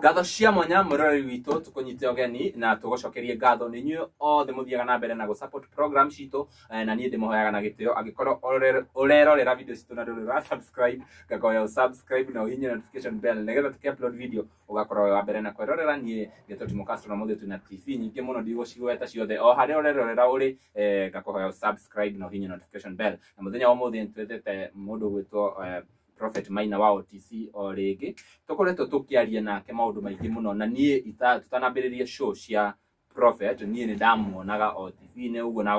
Gatho cia mwanya murori witũ tukunyite ogeni na tugucokerie ngatho ni nyuĩ othe muthiaga na mbere na go support program citũ na niĩ ndĩmũhoyaga na gĩtĩo angĩkorwo urerorera video citũ na ndũrĩ subscribe ngakoya subscribe na uhinye notification bell nĩgetha tuki-upload video ugakorwo wa mbere na kwĩrorera. Niĩ Gĩtũ Timo Castro na mũthĩ twĩna TV nyingĩ mũno ndigũcigweta ciothe o harĩa urerorera uri ngakoya subscribe na uhinye notification bell. Na mũthenya wa ũmũthĩ nĩtwĩtĩte mũndũ gwĩtwo Prophet Maina wa OTC o rĩngĩ tukoretwo tukiaria nake maũndũ maingĩ mũno na niĩ tutanambĩrĩria show cia Prophet niĩ nĩ ndamuonaga o TV-inĩ ũguo na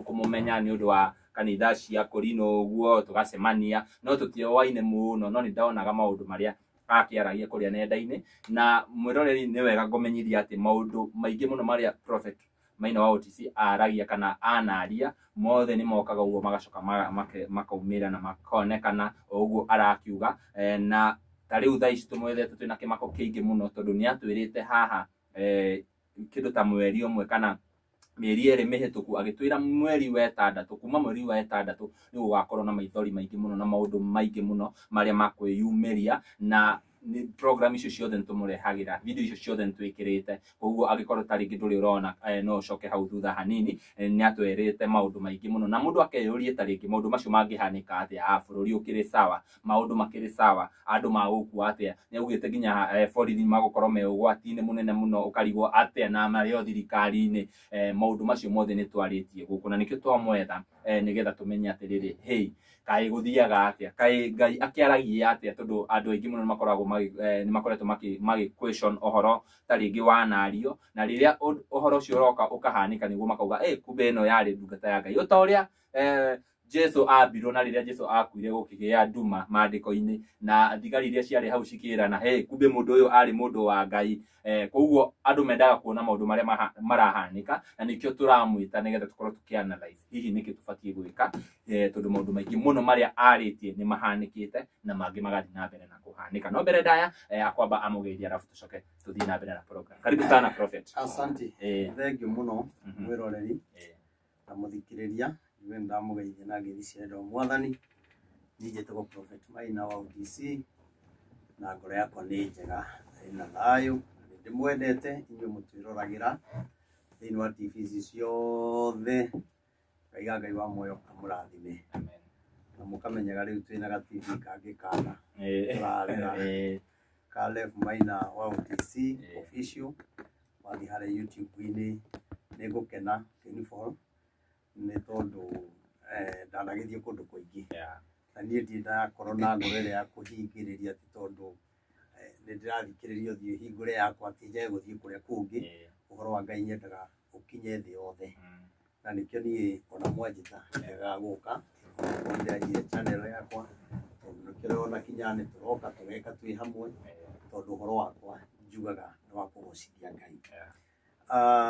kũmũmenya nĩ ũndũ wa kanitha cia Korino ũguo tugacemania no tũtioaine mũno no nĩ ndaonaga maũndũ marĩa akĩaragia kũrĩa nenda-inĩ na mwĩroreri nĩ wega ngũmenyithia atĩ maũndũ maingĩ mũno marĩa Prophet Maina wa OTC aragia kana anaria mothe nĩ mokaga ũguo magacoka makaumĩra na makonekana ũguo arakiuga na tarĩu thaa ici tũmwethete twĩna kĩmako kĩingĩ mũno tondũ nĩ atwĩrĩte haha kĩndũ ta mweri ũmwe kana mĩeri ĩrĩ mĩhĩtũku agĩtwĩra mweri wa ĩtandatũ kuma mweri wa ĩtandatũ nĩ gũgakorwo na maithori maingĩ mũno na maũndũ maingĩ mũno marĩa makwĩyumĩria na ni program icio ciothe nĩtũmũrehagĩra video icio ciothe nĩtwĩkĩrĩte koguo angĩkorwo ta rĩngĩ ndũrĩ ũrona no ũcoke hau thutha hanini nĩ atwĩrĩte maũndũ maingĩ mũno na mũndũ akeyũrie ta rĩngĩ maũndũ macio mangĩhanĩka atĩa bũrũri ũkĩrĩ sawa maũndũ makĩrĩ sawa andũ magũkua atĩa nĩ augĩte nginya borithi magũkorwo me ũgwati-inĩ mũnene mũno ũkarigwo atĩa na marĩ o thirikari-inĩ maũndũ macio mothe nĩtwarĩtie gũkũ na nĩkĩo twamwetha nĩgetha tũmenye atĩrĩrĩ kaĩ gũthiaga atĩa kaĩ Ngai akĩaragia atĩa tondũ andũ aingĩ mũno nĩ makoretwo magi question ohoro ta rĩngĩ wanario na rĩrĩa ohoro ũcio ũroka ũkahanĩka nĩguo makauga kumbe ĩno yarĩ ndungata ya Ngai ta ũrĩa Jesu ambirwo na rĩrĩa Jesu akuire gũkĩgĩa nduma maandĩko-inĩ na thigari iria ciarĩ hau cikĩrana kumbe mũndũ ũyũ arĩ mũndũ wa Ngai koguo andũ mendaga kuona maũndũ marĩa marahanĩka na nĩkĩo tũramwĩta nĩgetha tũkorwo tũkĩanalyze hihi nĩkĩ tũbatiĩ gwĩka tondũ maũndũ maingĩ mũno marĩa arĩtie nĩ mahanĩkĩte na mangĩ magathiĩ na mbere na kũhanĩka no mbere ndaya akwamba amũgeithia arabu tũcoke tũthiĩ na mbere na program. Karibu sana Prophet. Asante. Thank you mũno mwĩroreri na mũthikĩrĩria nĩ ndamũgeithia na ngeithi cia endo mwathani niĩ njĩtagwo Prophet Maina wa OTC na ngoro yakwa nĩ njega ĩna thayũ ndĩmwendete inyuĩ mũtwĩroragĩra thĩinĩ wa TV ciothe Ngai wa muoyo amũrathime na mũkamenyaga rĩu twĩna ga TV kangĩ kana tũrarera Caleb Maina wa OTC official wathi harĩa YouTube-inĩ nĩ ngũkena nĩ tondũ ndanagĩthiĩ kũndũ kũingĩ na niĩ ndindakorwo na ngoro ĩrĩa ya kũhingĩrĩria ti tondũ nĩ ndĩrathikĩrĩria ũthiũ hingũre yakwa atĩ njage gũthiĩ kũrĩa kũngĩ ũhoro wa Ngai nyendaga ũkinye thĩ yothe na nĩkĩo niĩ ona mwanjĩta nyendaga gũka ndĩanjire channel yakwa tondũ nĩkĩo ona kinya nĩ tũroka tũgeka twĩ hamwe tondũ ũhoro wakwa njugaga nĩ wa kũgocithia Ngai.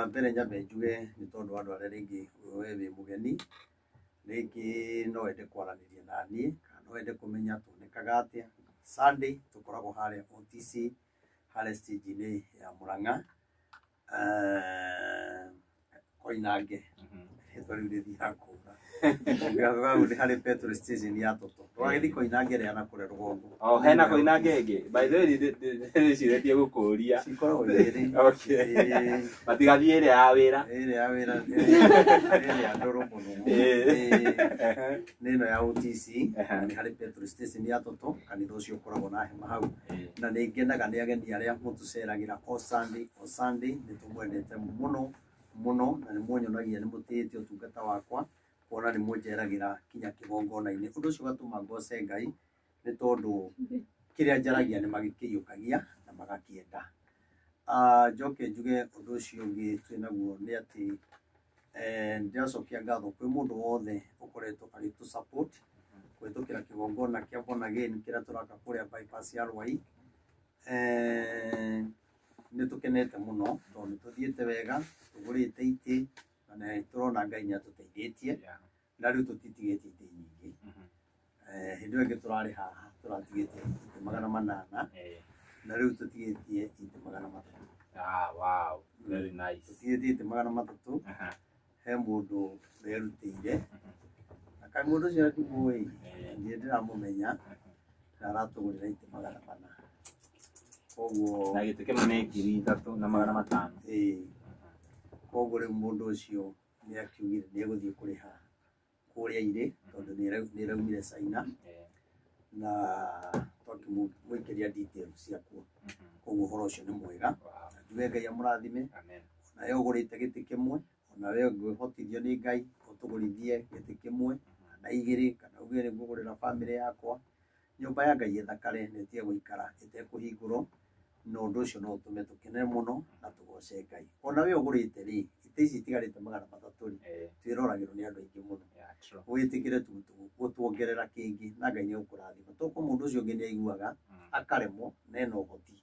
Mbere nyambe njuge nĩ tondũ andũ arĩa rĩngĩ we wĩ mũgeni rĩngĩ no wende kwaranĩria na niĩ kana no wende kũmenya tuonekaga atĩa Sunday tũkoragwo harĩa OTC harĩa stage-inĩ ya Mũrang'a Koinange rĩtwa rĩu rĩthiaga kũũra nĩ harĩ petrol station ya Toto twagĩthiĩ Koinange rĩa na kũrĩa rũgongo hena Koinange ĩngĩ by the way ndĩcirĩtie gũkũria cikoragwo igĩrĩ matigathiĩ ĩrĩa ya wĩra ĩrĩa ya ndũrũ mũno nĩ ĩno ya OTC nĩ harĩ petrol station ya Toto kanitha ũcio ũkoragwo na hema hau na nĩ ngenaga nĩ ageni arĩa mũtũceragĩra o Sunday nĩ tũmwendete mũno na nĩ muonyonagia nĩ mũtĩĩte ũtungata wakwa kuona nĩ mũnjeragĩra kinya kĩgongona-inĩ ũndũ ũcio ũgatũma ngoce Ngai nĩ tondũ kĩrĩa njaragia nĩ magĩkĩiyũkagia na magakĩenda. Njoke njuge ũndũ ũcio ũngĩ twĩnaguo nĩ atĩ ndĩracokia ngatho kwĩ mũndũ wothe ũkoretwo agĩtũ support kũhĩtũkĩra kĩgongona kĩa Born Again kĩrĩa tũraka kũrĩa bypass ya Rwai nĩ tũkenete mũno tondũ nĩ tũthiĩte wega tũgũrĩte itĩ na nĩ tũrona Ngai nĩ atũteithĩtie na rĩu tũtitigĩtie itĩ nyingĩ hĩndĩ ĩyo ĩngĩ tũrarĩ haha tũratigĩtie itĩ 800 na rĩu tũtigĩtie itĩ 300. Wow, very nice. Tũtigĩtie itĩ 300 he mũndũ werutĩire na kaĩ mũndũ ũcio ndimũĩ ndiĩ ndĩramũmenya na aratũgũrĩra itĩ 400 koguo na gĩtĩ kĩmwe nĩ 3,500. Koguo rĩu mũndũ ũcio nĩ akiugire nĩ egũthiĩ kũrĩha kũrĩa irĩ tondũ nĩ ĩraumire China na twakĩmũikĩria details ciakuo. Koguo ũhoro ũcio nĩ mwega, njuge Ngai amũrathime. Nawe ũgũrĩte gĩtĩ kĩmwe, onawe ũngĩhotithio nĩ Ngai ũtũgũrithie gĩtĩ kĩmwe kana igĩrĩ, kana uge nĩ ngũgũrĩra famĩlĩ yakwa. Nyũmba ya Ngai ĩthakare na ĩtige gũikara ĩtekũhingũrwo, na ũndũ ũcio no ũtũme tũkene mũno na tũgoce Ngai. Onawe ũgũrĩte rĩ, itĩ ici itigarĩte 300 rĩ, twĩroragĩrwo nĩ andũ aingĩ mũno. Wĩtĩkĩre gũtuongerera kĩngĩ na Ngai nĩ egũkũrathima. Toko mũndũ ũcio ũngĩ nĩ aiguaga akaremwo na ena ũhoti,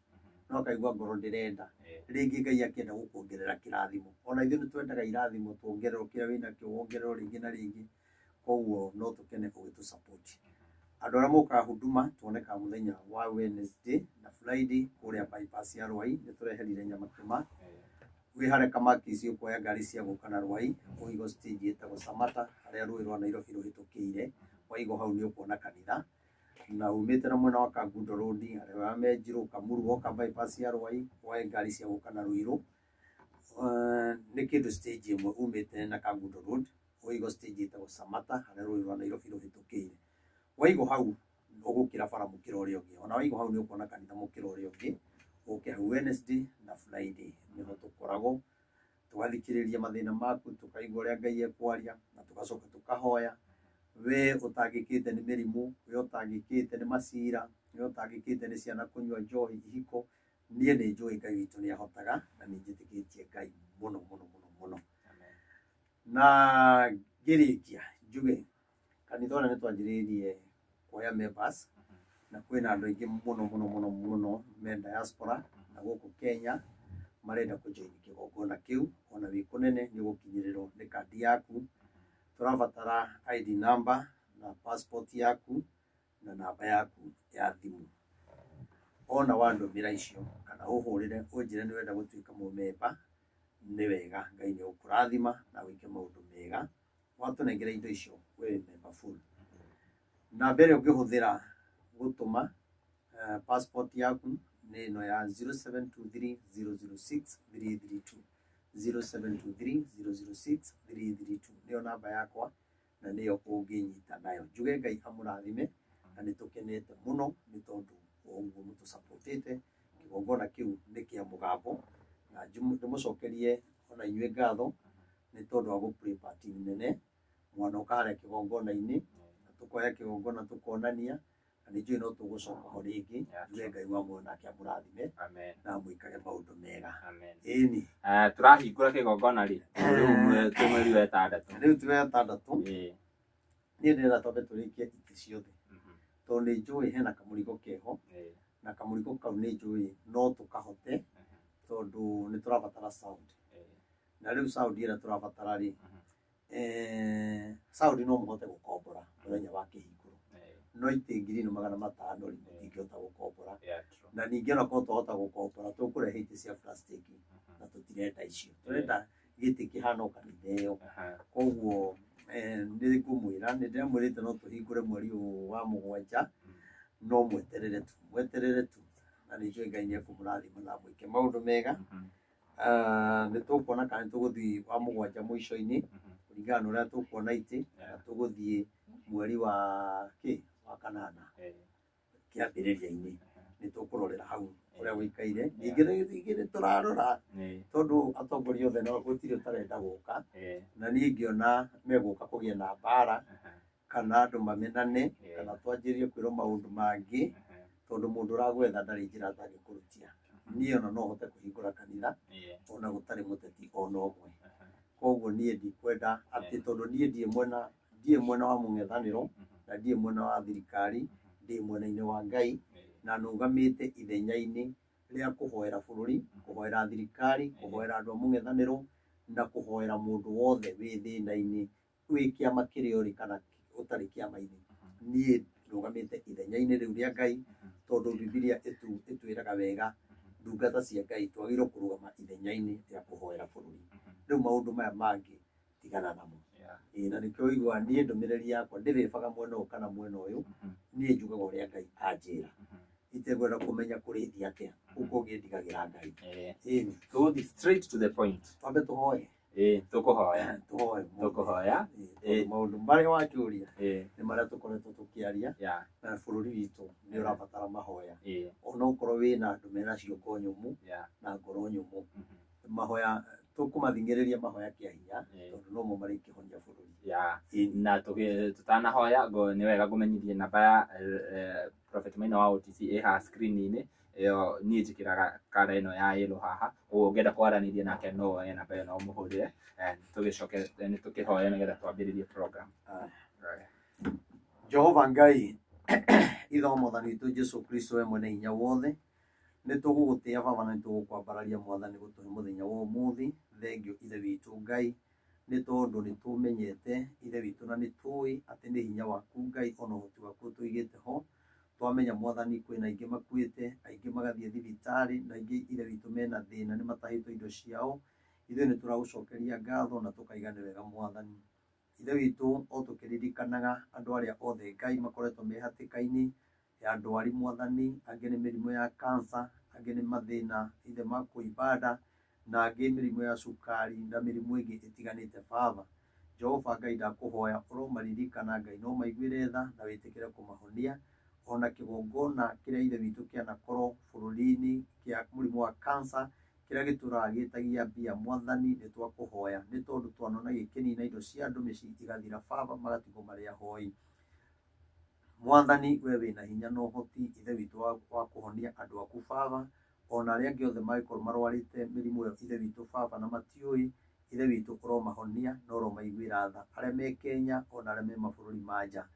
no akaigua ngoro ndĩrenda, rĩngĩ Ngai akĩenda gũkuongerera kĩrathimo. Ona ithuĩ nĩ twendaga irathimo tuongererwo kĩrĩa wĩnakĩo wongererwo rĩngĩ na rĩngĩ, koguo no tũkene ũgĩtũ support. Andũ arĩa mokaga huduma tuonekaga mũthenya wa Wednesday na Friday kũrĩa bypass ya Rwai, nĩ tũreherire nyama kĩma. Wĩ harĩa Kamakisi ũkuoya ngari cia gũka na Rwai, ũigo stage ĩtagwo Samata harĩa rũĩ rwa Nairobi rũhĩtũkĩire, waigo hau nĩ ũkuona kanitha. Na umĩte na mwena wa Kangundo Road harĩa wamenjirwo Kamuru woka bypass ya Rwai, woe ngari cia gũka na Ruiru. Nĩ kĩndũ stage ĩmwe umĩte na Kangundo Road, ũigo stage ĩtagwo Samata harĩa rũĩ rwa Nairobi rũhĩtũkĩire. Waigo hau ũgũkĩra bara mũkĩra ũrĩa ũngĩ, ona waigo hau nĩ ũkuona kanitha mũkĩra ũrĩa ũngĩ. Ũke hau Wednesday na Friday nĩho tũkoragwo tũgathikĩrĩria mathĩna maku, tũkaigua ũrĩa Ngai ekwaria na tũgacoka tũkahoya. We ũtangĩkĩte nĩ mĩrimũ, we ũtangĩkĩte nĩ macira, we ũtangĩkĩte nĩ ciana kũnyua njohi, ihiko, niĩ nĩ njũĩ Ngai witũ nĩ ahotaga na nĩ njĩtĩkĩtie Ngai mũno mũno mũno mũno. Na ngĩrĩkia njuge kanitha ũrĩa nĩ twanjĩrĩirie kuoya members, na kwĩna andũ aingĩ mũno mũno mũno mũno me diaspora na gũkũ Kenya marenda kũjoin kĩgongona kĩu. Ona wĩ kũnene nĩ ũgũkinyĩrĩrwo nĩ kandi yaku. Tũrabatara ID number na passport yaku na namba yaku ya thimũ. Ona wandũmĩra icio kana ũhũrĩre ũnjĩre nĩ wenda gũtuĩka mũmemba, nĩ wega, Ngai nĩ egũkũrathima na wĩke maũndũ mega. Watũnengera indo icio we member full. Na mbere ũngĩhũthĩra gũtũma passport yaku nĩ ĩno ya 0723006332, 0723006332 nĩyo namba yakwa na nĩyo ũngĩnyita nayo. Njuge Ngai amũrathime na nĩ tũkenete mũno nĩ tondũ ũguo mũtũsupportĩte. Kĩgongona kĩu nĩ kĩa mũgambo na ndĩmũcokerie ona inyuĩ ngatho nĩ tondũ wa gũ-play part nene. Mwanoka harĩa kĩgongona-inĩ na tũkoya kĩgongona tũkonania, na nĩ njũĩ no tũgũcoka ho rĩngĩ. Njuge Ngai wa muoyo nake amũrathime na mwĩkage maũndũ mega. Ĩni tũrahingũra kĩgongona rĩ, rĩu twĩ mweri wa 6. Rĩu twĩ wa 6. Niĩ ndĩrenda twambe tũrĩkie itĩ ciothe tondũ nĩ njũĩ hena kamũrigo keho, na kamũrigo kau nĩ njũĩ no tũkahote tondũ nĩ tũrabatara sound. Na rĩu sound ĩrĩa tũrabatara rĩ, sound no mũhote gũkombora mũthenya wa kĩhingũro, no itĩ 500,000 rĩ mũtingĩhota gũkombora. Na ningĩ onakorwo twahota gũkombora tũkũrehe itĩ cia plastic na tũtirenda icio, tũrenda gĩtĩ kĩhana o kanitha ĩyo. Koguo nĩ ngũmwĩra, nĩ ndĩramwĩrĩte no tũhingũre mweri wa 7, no mweterere tu na nĩ njũĩ Ngai nĩ ekũmũrathima na mwĩke maũndũ mega. Nĩ tũkuona kana nĩ tũgũthiĩ wa 7 mũico-inĩ kũringana na ũrĩa tũkuona itĩ, na tũgũthiĩ mweri wa 8 kĩambĩrĩria-inĩ. Nĩ tũkũrorera hau ũrĩa gũikaire. Ningĩ nĩ tũrarora tondũ atongoria othe no gũtirĩ ũtarenda gũka, na niĩ ngĩona megũka kũgĩa na mbara kana andũ mamenane kana twanjĩrĩrie kwĩrwo maũndũ mangĩ, tondũ mũndũ ũragwetha ndarĩ njĩra atangĩkũrutia. Niĩ ona no hote kũhingũra kanitha ona gũtarĩ mũteti ona ũmwe. Koguo niĩ ndikwenda atĩ tondũ niĩ ndiĩ mwena wa mũng'ethanĩro na ndiĩ mwena wa thirikari, ndiĩ mwena-inĩ wa Ngai na nũgamĩte ithenya-inĩ rĩa kũhoera bũrũri, kũhoera thirikari, kũhoera andũ a mũng'ethanĩro na kũhoera mũndũ wothe wĩ thĩna-inĩ, wĩ kĩama kĩrĩa ũrĩ kana ũtarĩ kĩama-inĩ. Niĩ nũgamĩte ithenya-inĩ rĩu rĩa Ngai tondũ Bibilia ĩtwĩraga wega ndungata cia Ngai twagĩrĩirwo kũrũgama ithenya-inĩ rĩa kũhoera bũrũri. Rĩu maũndũ maya mangĩ tigana namo. Na nĩkĩo ũiguaga niĩ ndũmĩrĩri yakwa ndĩrĩbaga mwena ũyũ kana mwena ũyũ, niĩ njugaga ũrĩa Ngai anjĩra. itegwenda kumenya kurithia atia uko ngindigagira Ngai go straight to the point twambe tuhoye tukuhoya maundu maria wachuria ni maria tukoretwo tukiaria na bururi witu ni urabatara mahoya ona ukorwo wina andu mena ciongo nyumu na ngoro nyumu mahoya tukumathingiriria mahoya kia hinya tondu no mo mari kihonia bururi na tutanahoya go ni wega kumenyithie namba ya Prophet Maina wa OTC ha screen-ini yo ni njikiraga kara ino ya yellow haha ungenda kwaraniria nake no ena pe no muhurire tugicoke ni tukihoya nigetha twambiririe program. Jehova Ngai itho mwathani tu Jesu Kristo we mwene hinya wothe ni tugugutia baba na tugukwambararia mwathani gutuhe muthenya wa umuthi thengio ithe witu Ngai ni tondu ni tumenyete ithe witu na ni tui ati ni hinya waku Ngai ona uhoti waku tuigite ho twamenya mwathani kwina ingi makuite aingi magathie thibitari na ingi ithe witu mena thina ni matahitwo indo ciao ithe ni turagucokeria ngatho na tukaigane wega mwathani ithe witu o tukiririkanaga andu aria othe Ngai makoretwo mehatikaini ya ndwari mwathani angi ni mirimo ya cancer angi ni mathina ithe ma kuibada na angi mirimo ya sukari na mirimo ingi itiganite baba Jehova Ngai ndakuhoya uromaririkana Ngai no maiguire tha na witikire kumahonia ona kigongona kiria ithe witu kiana korwo bururi-ini kia murimo wa cancer kiria gituraga gitagia mbia mwathani ni twakuhoya ni tondu twanona gikinina indo cia andu mici igathira baba magatigo maria hoi mwathani we wina hinya no hoti ithe witu wa kuhonia andu aku baba ona aria angi othe magikorwo marwarite mirimo yo ithe witu baba na matiui ithe witu uromahonia no uromaiguira tha aria me Kenya ona aria me mabururi manja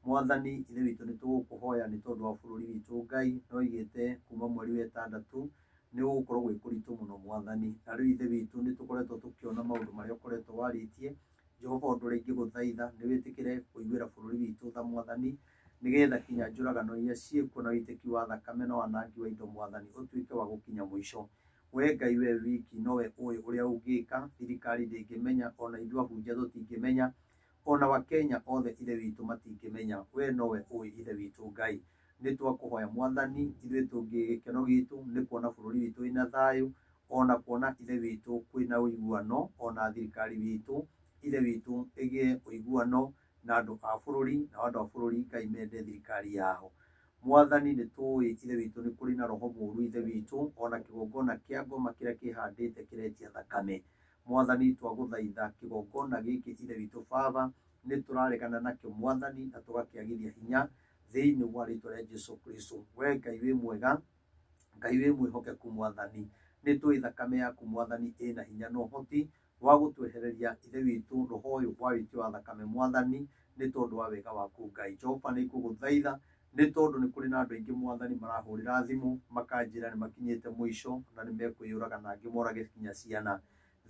mwathani ithe witu ni tugukuhoya ni tondu wa bururi witu Ngai no igite kuma mweri wa 6 ni ugukorwo gwikuritu muno mwathani na riu ithe witu ni tukoretwo tukiona maundu maria ukoretwo waritie Jehova undu ringi guthaitha ni witikire kuiguira bururi witu tha mwathani nigetha kinya njuragano iria ciekuo na witiki wa thakame na wanangi wa indo mwathani utuike wa gukinya mwisho we Ngai we wiki nowe uyu uria ungika thirikari ndingimenya ona ithu ahunjia tutingimenya ona wa Kenya othe ithe witu matingimenya we nowe uyu ithe witu Ngai ni twakuhoya mwathani ithuĩ tungi gikeno gitu ni kuona bururi witu ina thayu ona kuona ithe witu kwina uiguano ona thirikari witu ithe witu igie uiguano na andu a bururi na andu a bururi Ngai mende thirikari yao mwathani ni tui ithe witu ni kuri na roho muru ithe witu ona kigongona kia ngoma kiria kihandite kiretia thakame mwathani twaguthaitha kigongona giki ithe witu baba ni turaregana nakio mwathani na tugakiagithia hinya thiini wa ritwa ria Jesu Kristo we Ngai wi mwega Ngai wi mwihokeku mwathani ni tui thakame yaku mwathani ina hinya no hoti wa gutwehereria ithe witu roho uyu wa witi wa thakame mwathani ni tondu wa wega waku Ngai Jehova ni kuguthaitha ni tondu ni kuri na andu aingi mwathani marahurira thimu makanjira ni makinyite mwisho na ni mekwiyuraga na angi morage kinya ciana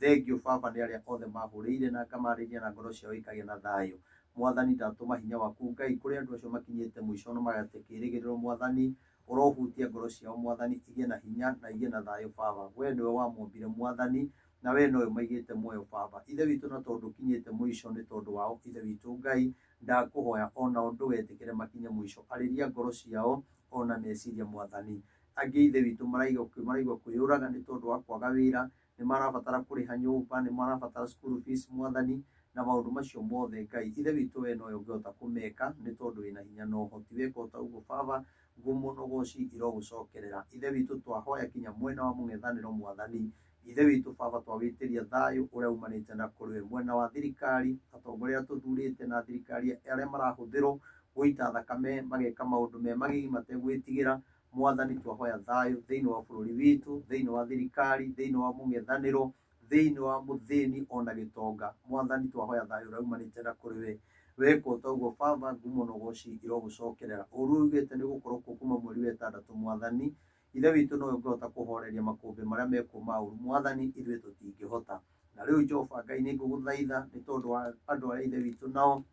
thengio baba ni aria othe mahurire na ngamariria na ngoro ciao ikagia na thayu mwathani ndatuma hinya waku Ngai kuri andu acio makinyite mwisho no magatekirigiriro mwathani urohutia ngoro ciao mwathani igie na hinya na igie na thayu baba we niwe wamumbire mwathani na we nowe maigite moyo baba ithe witu na tondu kinyite mwisho ni tondu wao ithe witu Ngai ndakuhoya ona undu wetikire makinye mwisho ariria ngoro ciao ona meciria mwathani angi ithe witu maraigwa kwiyuraga ni tondu wa kwaga wira ni marabatara kuriha nyumba ni marabatara school fees mwathani na maundu macio mothe Ngai ithe witu we nowe ungihota kumeka ni tondu wina hinya no hoti weka uguo baba ngumo no goci irogucokerera ithe witu twahoya kinya mwena wa mung'ethaniro mwathani ithe witu baba twawitiria thayu uria umanite na kuri we mwena wa thirikari atongoria tuthurite na thirikari aria marahuthirwo guita thakame mageka maundu me magigi mategwitigira mwathani twahoya thayu thiini wa bururi witu thiini wa thirikari thiini wa mung'ethaniro thiini wa muthini ona gitonga mwathani twahoya thayu uria umanite na kuri we weka uguo baba ngumo no goci irogucokerera urugite ni gukorwo kuma mweri wa 6 mwathani ithe witu no ngota kuhoreria makumbi maria meko mauru mwathani ithuĩ tutingihota na riu Jehova Ngai ni nguguthaitha ni tondu wa andu aria ithe witu nao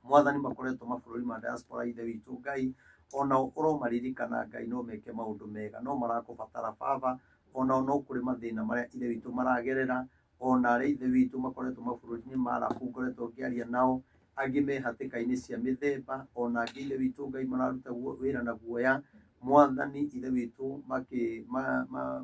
mwathani makoretwo mabururi ma diaspora ithe witu Ngai ona uromaririkana Ngai no meke maundu mega no marakubatara baba ona no kuri mathina maria ithe witu maragerera ona aria ithe witu makoretwo mabururi-ini maraku ngoretwo ngiaria nao angi me hatikaini cia mithemba ona angi ithe witu Ngai mararuta wira na guoya mwathani ithe witũ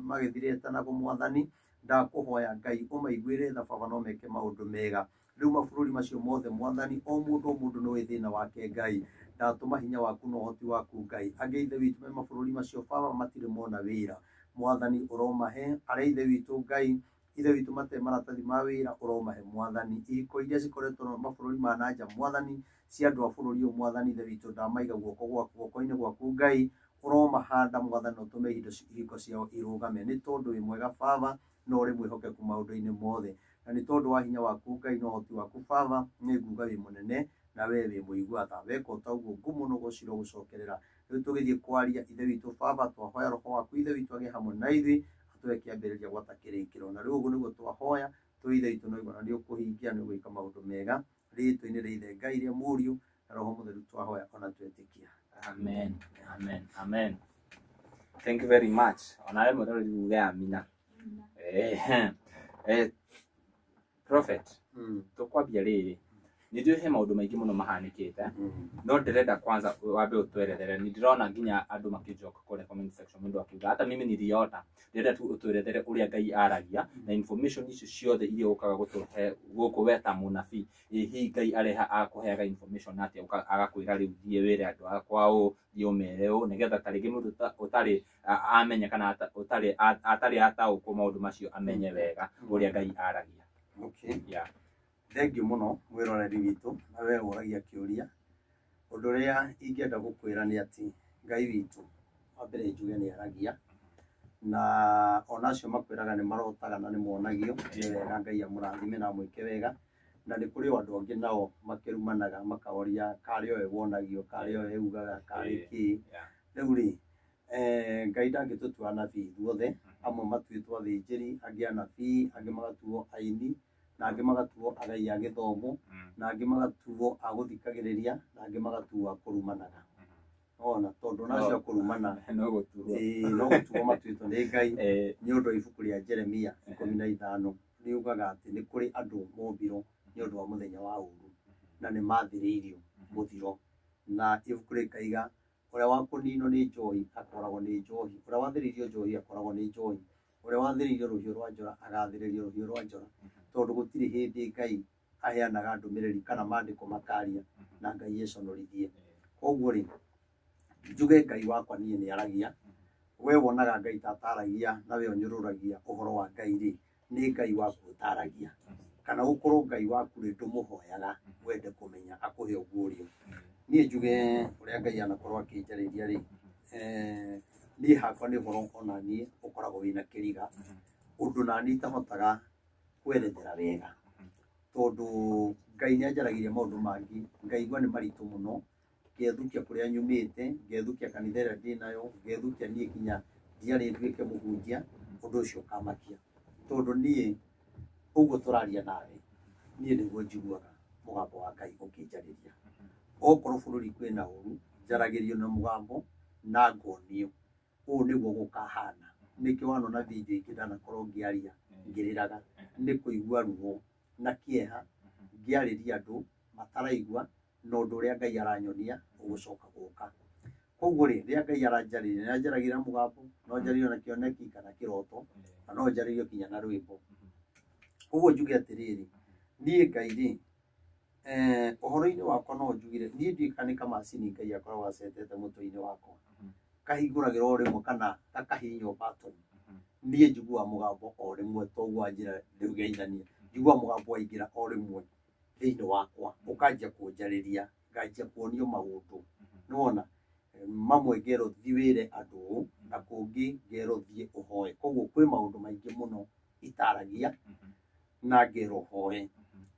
magĩthirĩte na mwathani ndakũhoya Ngai ũmaiguĩre tha baba no meke maũndũ mega rĩu mabũrũri macio mothe mwathani o mũndũ nĩ thĩna wake Ngai ndatũma hinya waku na ũhoti waku Ngai angĩ ithe witũ me mabũrũri macio baba matirĩ mona wĩra mwathani ũromahe arĩa ithe witũ Ngai ithe witũ mate maratathi ma wĩra ũromahe mwathani ihiko iria cikoretwo mabũrũri ma nanja mwathani cia andũ a bũrũri ũyũ mwathani ithe witũ ndamaiga guoko-inĩ gwaku Ngai ũromahanda mwathani ũtũme ihiko ciao irũgame nĩ tondũ wĩ mwega baba no ũrĩ mwĩhokeku maũndũ-inĩ mothe na nĩ tondũ wa hinya waku Ngai na ũhoti waku baba nĩ nguga wĩ mũnene na we wĩ mũigua tha weka ũtaguo ngumu no gũcirwo gũcokerera rĩu tũgĩthiĩ kwaria ithe witũ baba twahoya roho waku ithe witũ agĩe hamwe na ithuĩ atũhe kĩambĩrĩria gwata kĩrĩkĩro na rĩu ũguo nĩguo twahoya tũĩ ithe witũ no igana nĩ ũkũhingia nĩ ũgwĩka maũndũ mega rĩtwa-inĩ rĩa ithe Ngai rĩa mũriũ na roho mũtheru twahoya ona twetĩkia amen amen amen thank you very much onawe mũrori uge amina prophet tukwambia rĩrĩ nĩnjũĩ he maũndũ maingĩ mũno mahanĩkĩte no ndĩrenda kwanza wambe ũtwerethere nĩ ndĩrona nginya andũ makĩjoka kũrĩa comment section mũndũ akiuga hata mimi niliota ndĩrenda tu ũtwerethere ũrĩa Ngai aragia na information icio ciothe iria ũkaga gũtũhe gũkũ weta mũnabii hihi Ngai areha akũheaga information atĩ agakwĩra rĩu thiĩ wĩre andũ akwa ũũ thiĩ ũmere ũũ nĩgetha tarĩngĩ mũndũ ũtarĩ amenya kana atarĩ ataũkwo maũndũ macio amenye wega ũrĩa Ngai aragia. Okay. Yeah. Thengiũ mũno mwĩroreri witũ na we ũragia kĩũria ũndũ ũrĩa ingĩenda gũkwĩra nĩ atĩ Ngai witũ wa mbere njuge nĩ aragia na ona acio makwĩraga nĩ marotaga na nĩ monagio nĩ wega Ngai amũrathime na mwĩke wega na nĩ kũrĩ andũ angĩ nao makĩrumanaga makaoria karĩ owe wonagio karĩ owe ugaga karĩ kĩ rĩu rĩ Ngai ndangĩtũtua anabii ithuothe amwe matuĩtwo athĩnjĩri angĩ anabii angĩ magatuo aini na angĩ magatuo agai a gĩthomo na angĩ magatuo a gũthikagĩrĩria na angĩ magatuo a kũrumanaga ona tondũ nacio kũrumana no gũtuo matuĩtwo nĩ Ngai nĩ ũndũ wa ibuku rĩa Jeremia 15 riugaga atĩ nĩ kũrĩ andũ mombirwo nĩ ũndũ wa mũthenya wa ũru na nĩ mathĩrĩirio mũthiro na ibuku rĩkaiga ũrĩa wakũninwo nĩ njohi akoragwo nĩ njohi ũrĩa wathĩrĩirio njohi akoragwo nĩ njohi ũrĩa wathĩrĩirio rũhiũ rwa njora agathĩrĩrio rũhiũ rwa njora tondũ gũtirĩ hĩndĩ Ngai aheanaga ndũmĩrĩri kana mandĩko makaria na Ngai econorithie koguo rĩ njuge Ngai wakwa niĩ nĩ aragia we wonaga Ngai tataragia na we ũnyũrũragia ũhoro wa Ngai rĩ nĩ Ngai waku ũtaragia kana ũkorwo Ngai waku rĩ ndũmũhoyaga wende kũmenya akũhe ũguũrio niĩ njuge ũrĩa Ngai anakorwo akĩnjarĩria rĩ niĩ hakwa nĩ ũhoro ona niĩ ũkoragwo wĩna kĩriga ũndũ na niĩ itahotaga kwerethera wega tondũ Ngai nĩ anjaragiria maũndũ mangĩ ngaigua nĩ maritũ mũno ngethũkia kũrĩa nyumĩte ngethũkia kanitha ĩrĩa ndĩ nayo ngethũkia niĩ nginya ndiarĩ nduĩke mũhunjia ũndũ ũcio ũkamakia tondũ niĩ ũguo tũraria nawe niĩ nĩguo njiguaga mũgambo wa Ngai ũkĩnjarĩria okorwo bũrũri kwĩna ũru njaragĩrio na mũgambo na ngonio ũũ nĩguo gũkahana nĩkĩo wanona video ingĩ ndanakorwo ngĩaria ngĩrĩraga nĩ kũigua ruo na kĩeha ngĩarĩria andũ mataraigua na ũndũ ũrĩa Ngai aranyonia ũgũcoka gũka koguo rĩ rĩrĩa Ngai aranjarĩria nĩ anjaragĩra mũgambo no njarĩrio na kĩoneki kana kĩroto na no njarĩrio kinya na rwĩmbo koguo njuge atĩrĩrĩ niĩ Ngai rĩ ũhoro-inĩ wakwa no njugire niĩ ndiũĩ kana nĩ kamacini Ngai akoragwo acetete mũtwe-inĩ wakwa kahingũragĩra o rĩmwe kana gakahihinywo button niĩ njiguaga mũgambo o rĩmwe toguo wanjĩra ndĩũgeithania njiguaga mũgambo waingĩra o rĩmwe thĩinĩ wakwa ũkanjia kũnjarĩria nganjia kuonio maũndũ nĩwona mamwe ngerwo thiĩ wĩre andũ ũũ na kũngĩ ngerwo thiĩ ũhoe koguo kwĩ maũndũ maingĩ mũno itaragia na ngerwo hoe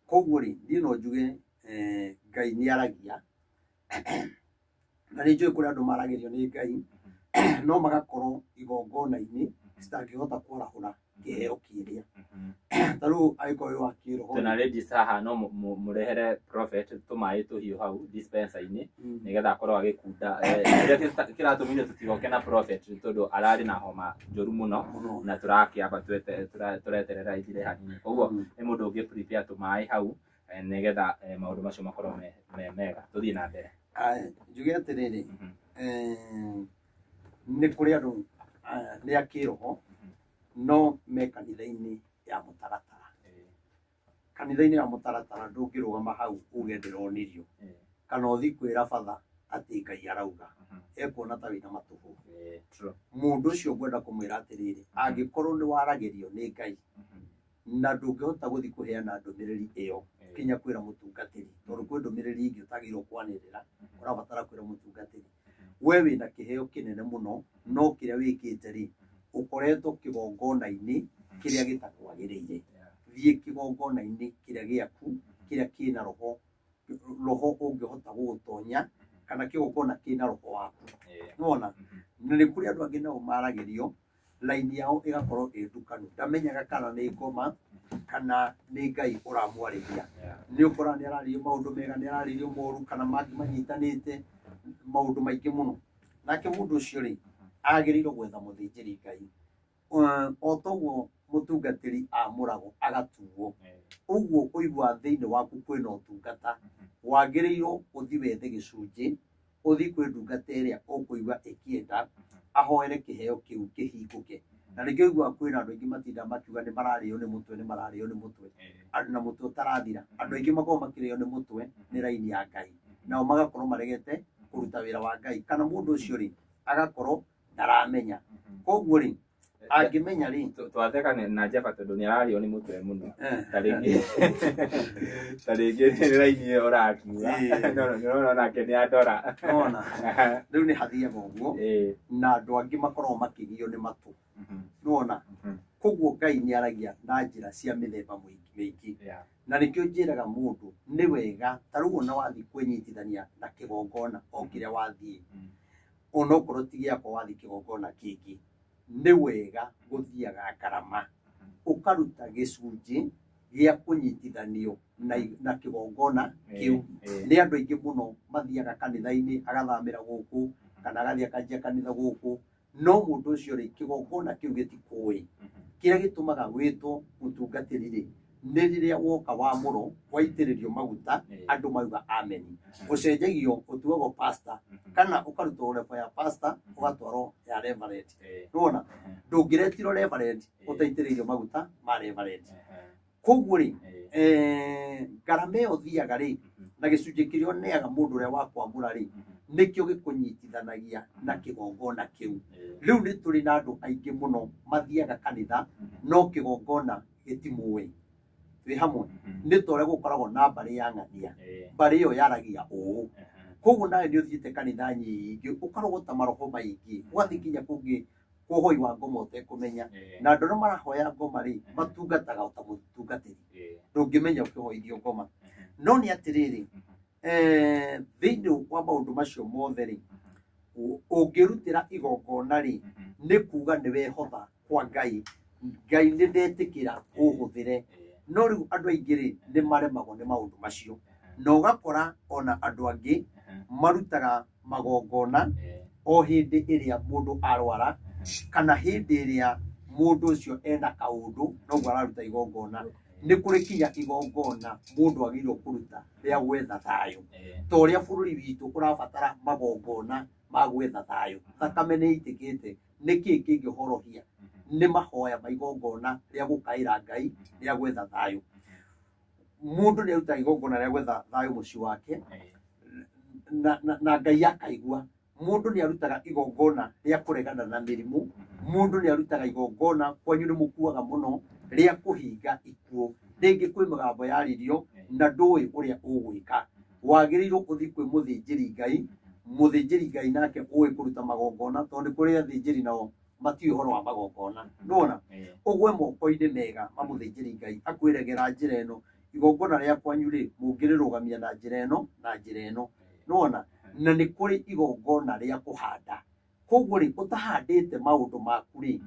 koguo rĩ niĩ no njuge Ngai nĩ aragia na nĩ njũĩ kũrĩ andũ maragĩrio nĩ Ngai no magakorwo igongona-inĩ citangĩhota kwarahũra kĩheo kĩrĩa ta rĩu angĩkorwo wĩ wa kĩroho tuna ladies haha no mũrehere prophet tũmaĩ tũhiũ hau dispenser-inĩ nĩgetha akorwo agĩkunda kĩrĩa kĩratũmire tũtigoke na prophet tondũ ararĩ na homa njũru mũno na tũrakĩamba tũreterera ithire hanini koguo nĩ mũndũ ũngĩ prepare tũmaĩ hau nĩgetha maũndũ macio makorwo me mega tũthiĩ na mbere njuge atĩrĩrĩ nä kå rä andå nä akä roho no me kanitha-inä ya må taratara kanitha-inä ya må taratara ndå ngä rå gama hau uge ndä ronirio kana å thi kwä ra batha atä Ngai arauga ekuona ta wä na matå hå må ndå å cio ngwenda kå mwä ra atä rä rä angä korwo nä waragä rio nä Ngai na ndå ngä hota gå thi kå heana ndå mä rä ri ä yo kinya kwä ra må tungatä ri tondå kwä ndå mä rä ri ingä å tagä irwo kwanä rä ra å rabatara kwä ra må tungatä ri we wä na kä heo kä nene må no no kä rä a wä kä te rä å koretwo kä gongona-inä kä rä a gä takwagä rä ire thiä kä gongona-inä kä rä a gä aku kä rä a kä na roho å ngä hota gå gå tonya kana kä gongona kä na roho waku nona na nä kå rä andå angä nao maragä rio laini yao ä gakorwo ä ndukanu ndamenyaga kana nä ngoma kana nä Ngai å ramwarä ria nä å kora nä ararä maå ndå mega nä ararä rio moru kana mangä manyitanä te maå ndå maingä må no nake må ndå å cio rä agä rä irwo gwetha må thä njä ri Ngai o toguo må tungatä ri amå ragwo agatuo å guo å igua thä inä waku kwä na å tungata wagä rä irwo å thi wethe gä cunjä å thi kwä ndungata ä rä a å kå igua ä kä ahoere kä heo kä u kä hingå ke na rä ngä igua kwä na andå aingä matinda makiuga nä mararä o nä må twe nä mararä o nä må twe na må twe å tarathira andå aingä makorwo makärä o nä må twe nä raini ya Ngai nao magakorwo maregete kå ruta wä ra wa Ngai kana må ndå å cio rä agakorwo ndaramenya koguo rä angä menya rä twatheka na Java tondå nä arario nä må twe må no tarä ngä nä raini ä yo å rakiuga nake nä andora ona rä u nä hathiaga å guo na andå angä makoragwo makĩgio nä matå nona koguo Ngai nä aragia na njä ra cia mä themba mä ingä na nä kä o njä raga må ndå nä wega ta rä u ona wathiä kwä nyitithania na kä gongona o kä rä a wathiä onokorwo ti gä akwa wathiä kä gongona kä ngä nä wega gå thiaga ngarama å karuta gä cunjä gä a kå nyitithanio na kä gongona kä u nä andå aingä må no mathiaga kanitha-inä agathamä ra gå kå kana agathiä akanjia kanitha gå kå no må ndå å cio rä kä gongona kä u gä tikå kä rä a gä tå maga wä two må tungatä ri rä nä rä rä a woka wa må ro waitä rä rio maguta andå mauga ameni å cenjagio å tuagwo pasta kana å karutwo reba ya pasta å gatwarwo ya reverend nona ndå ngä retirwo reverend å taitä rä irio maguta ma reverend koguo rä ngarama ä yo thiaga rä na gä cunjä kä rä a neaga må ndå å rä a wakwamå ra rä nä kä o gä kå nyitithanagia na kä gongona kä u rä u nä tå rä na andå aingä må no mathiaga kanitha no kä gongona gä timå twä hamwe nä ta å rä a gå koragwo na mbarä ya ng'ania mbarä ä yo yaragia å koguo nawe nä å thiä te kanitha nyingä å karogwo ta maroho maingä å gathiä nginya kå ngä kåhoi wa ngoma å tekå menya na andå arä a marahoya ngoma rä matungataga o ta må tungatä ri ndå ngä menya å kä hoithio ngoma no nä atä rä rä thä inä wa maå ndå macio mothe rä å ngä rutä ra igongona rä nä kuga nä wehotha kwa Ngai Ngai nä ndetä kä ra å hå thä re no rä u andå aingä rä nä maremagwo nä maå ndå macio na å gakora ona andå angä marutaga magongona o hä ndä ä rä a må ndå arwara kana hä ndä ä rä a må ndå å cio ena kaå ndå noguo araruta igongona nä kå rä kinya igongona må ndå agä irwo kå ruta rä a gwetha thayå ta å rä a bå rå ri witå å rabatara magongona ma gwetha thayå thakame nä itä kä te nä kä kä ngä horohia nä mahoya maigongona rä a gå kaä ra Ngai rä a gwetha thayå må ndå nä arutaga igongona rä a gwetha thayå må ciĩ wake na Ngai akaigua må ndå nä arutaga igongona rä a kå regana na mä rimå må ndå nä arutaga igongona kwanyu nä må kuaga må no rä a kå hinga ikuå rä ngä kwä mä gambo yaririo na ndå å rä a å gwä ka wagä rä irwo å thi kwä må thä njä ri Ngai må thä njä ri Ngai nake å kå ruta magongona tondå kå rä athä njä ri nao matiå horo wa magongona nona å gwe moko-inä mega ma må thä njä ri Ngai akwä regera njä ra ä no igongona rä a kwanyu rä må ngä rä rå gamia na njä ra ä no na njä ra ä no nona na nä kå rä igongona rä a kå handa koguo rä å tahandä te maå ndå maku rä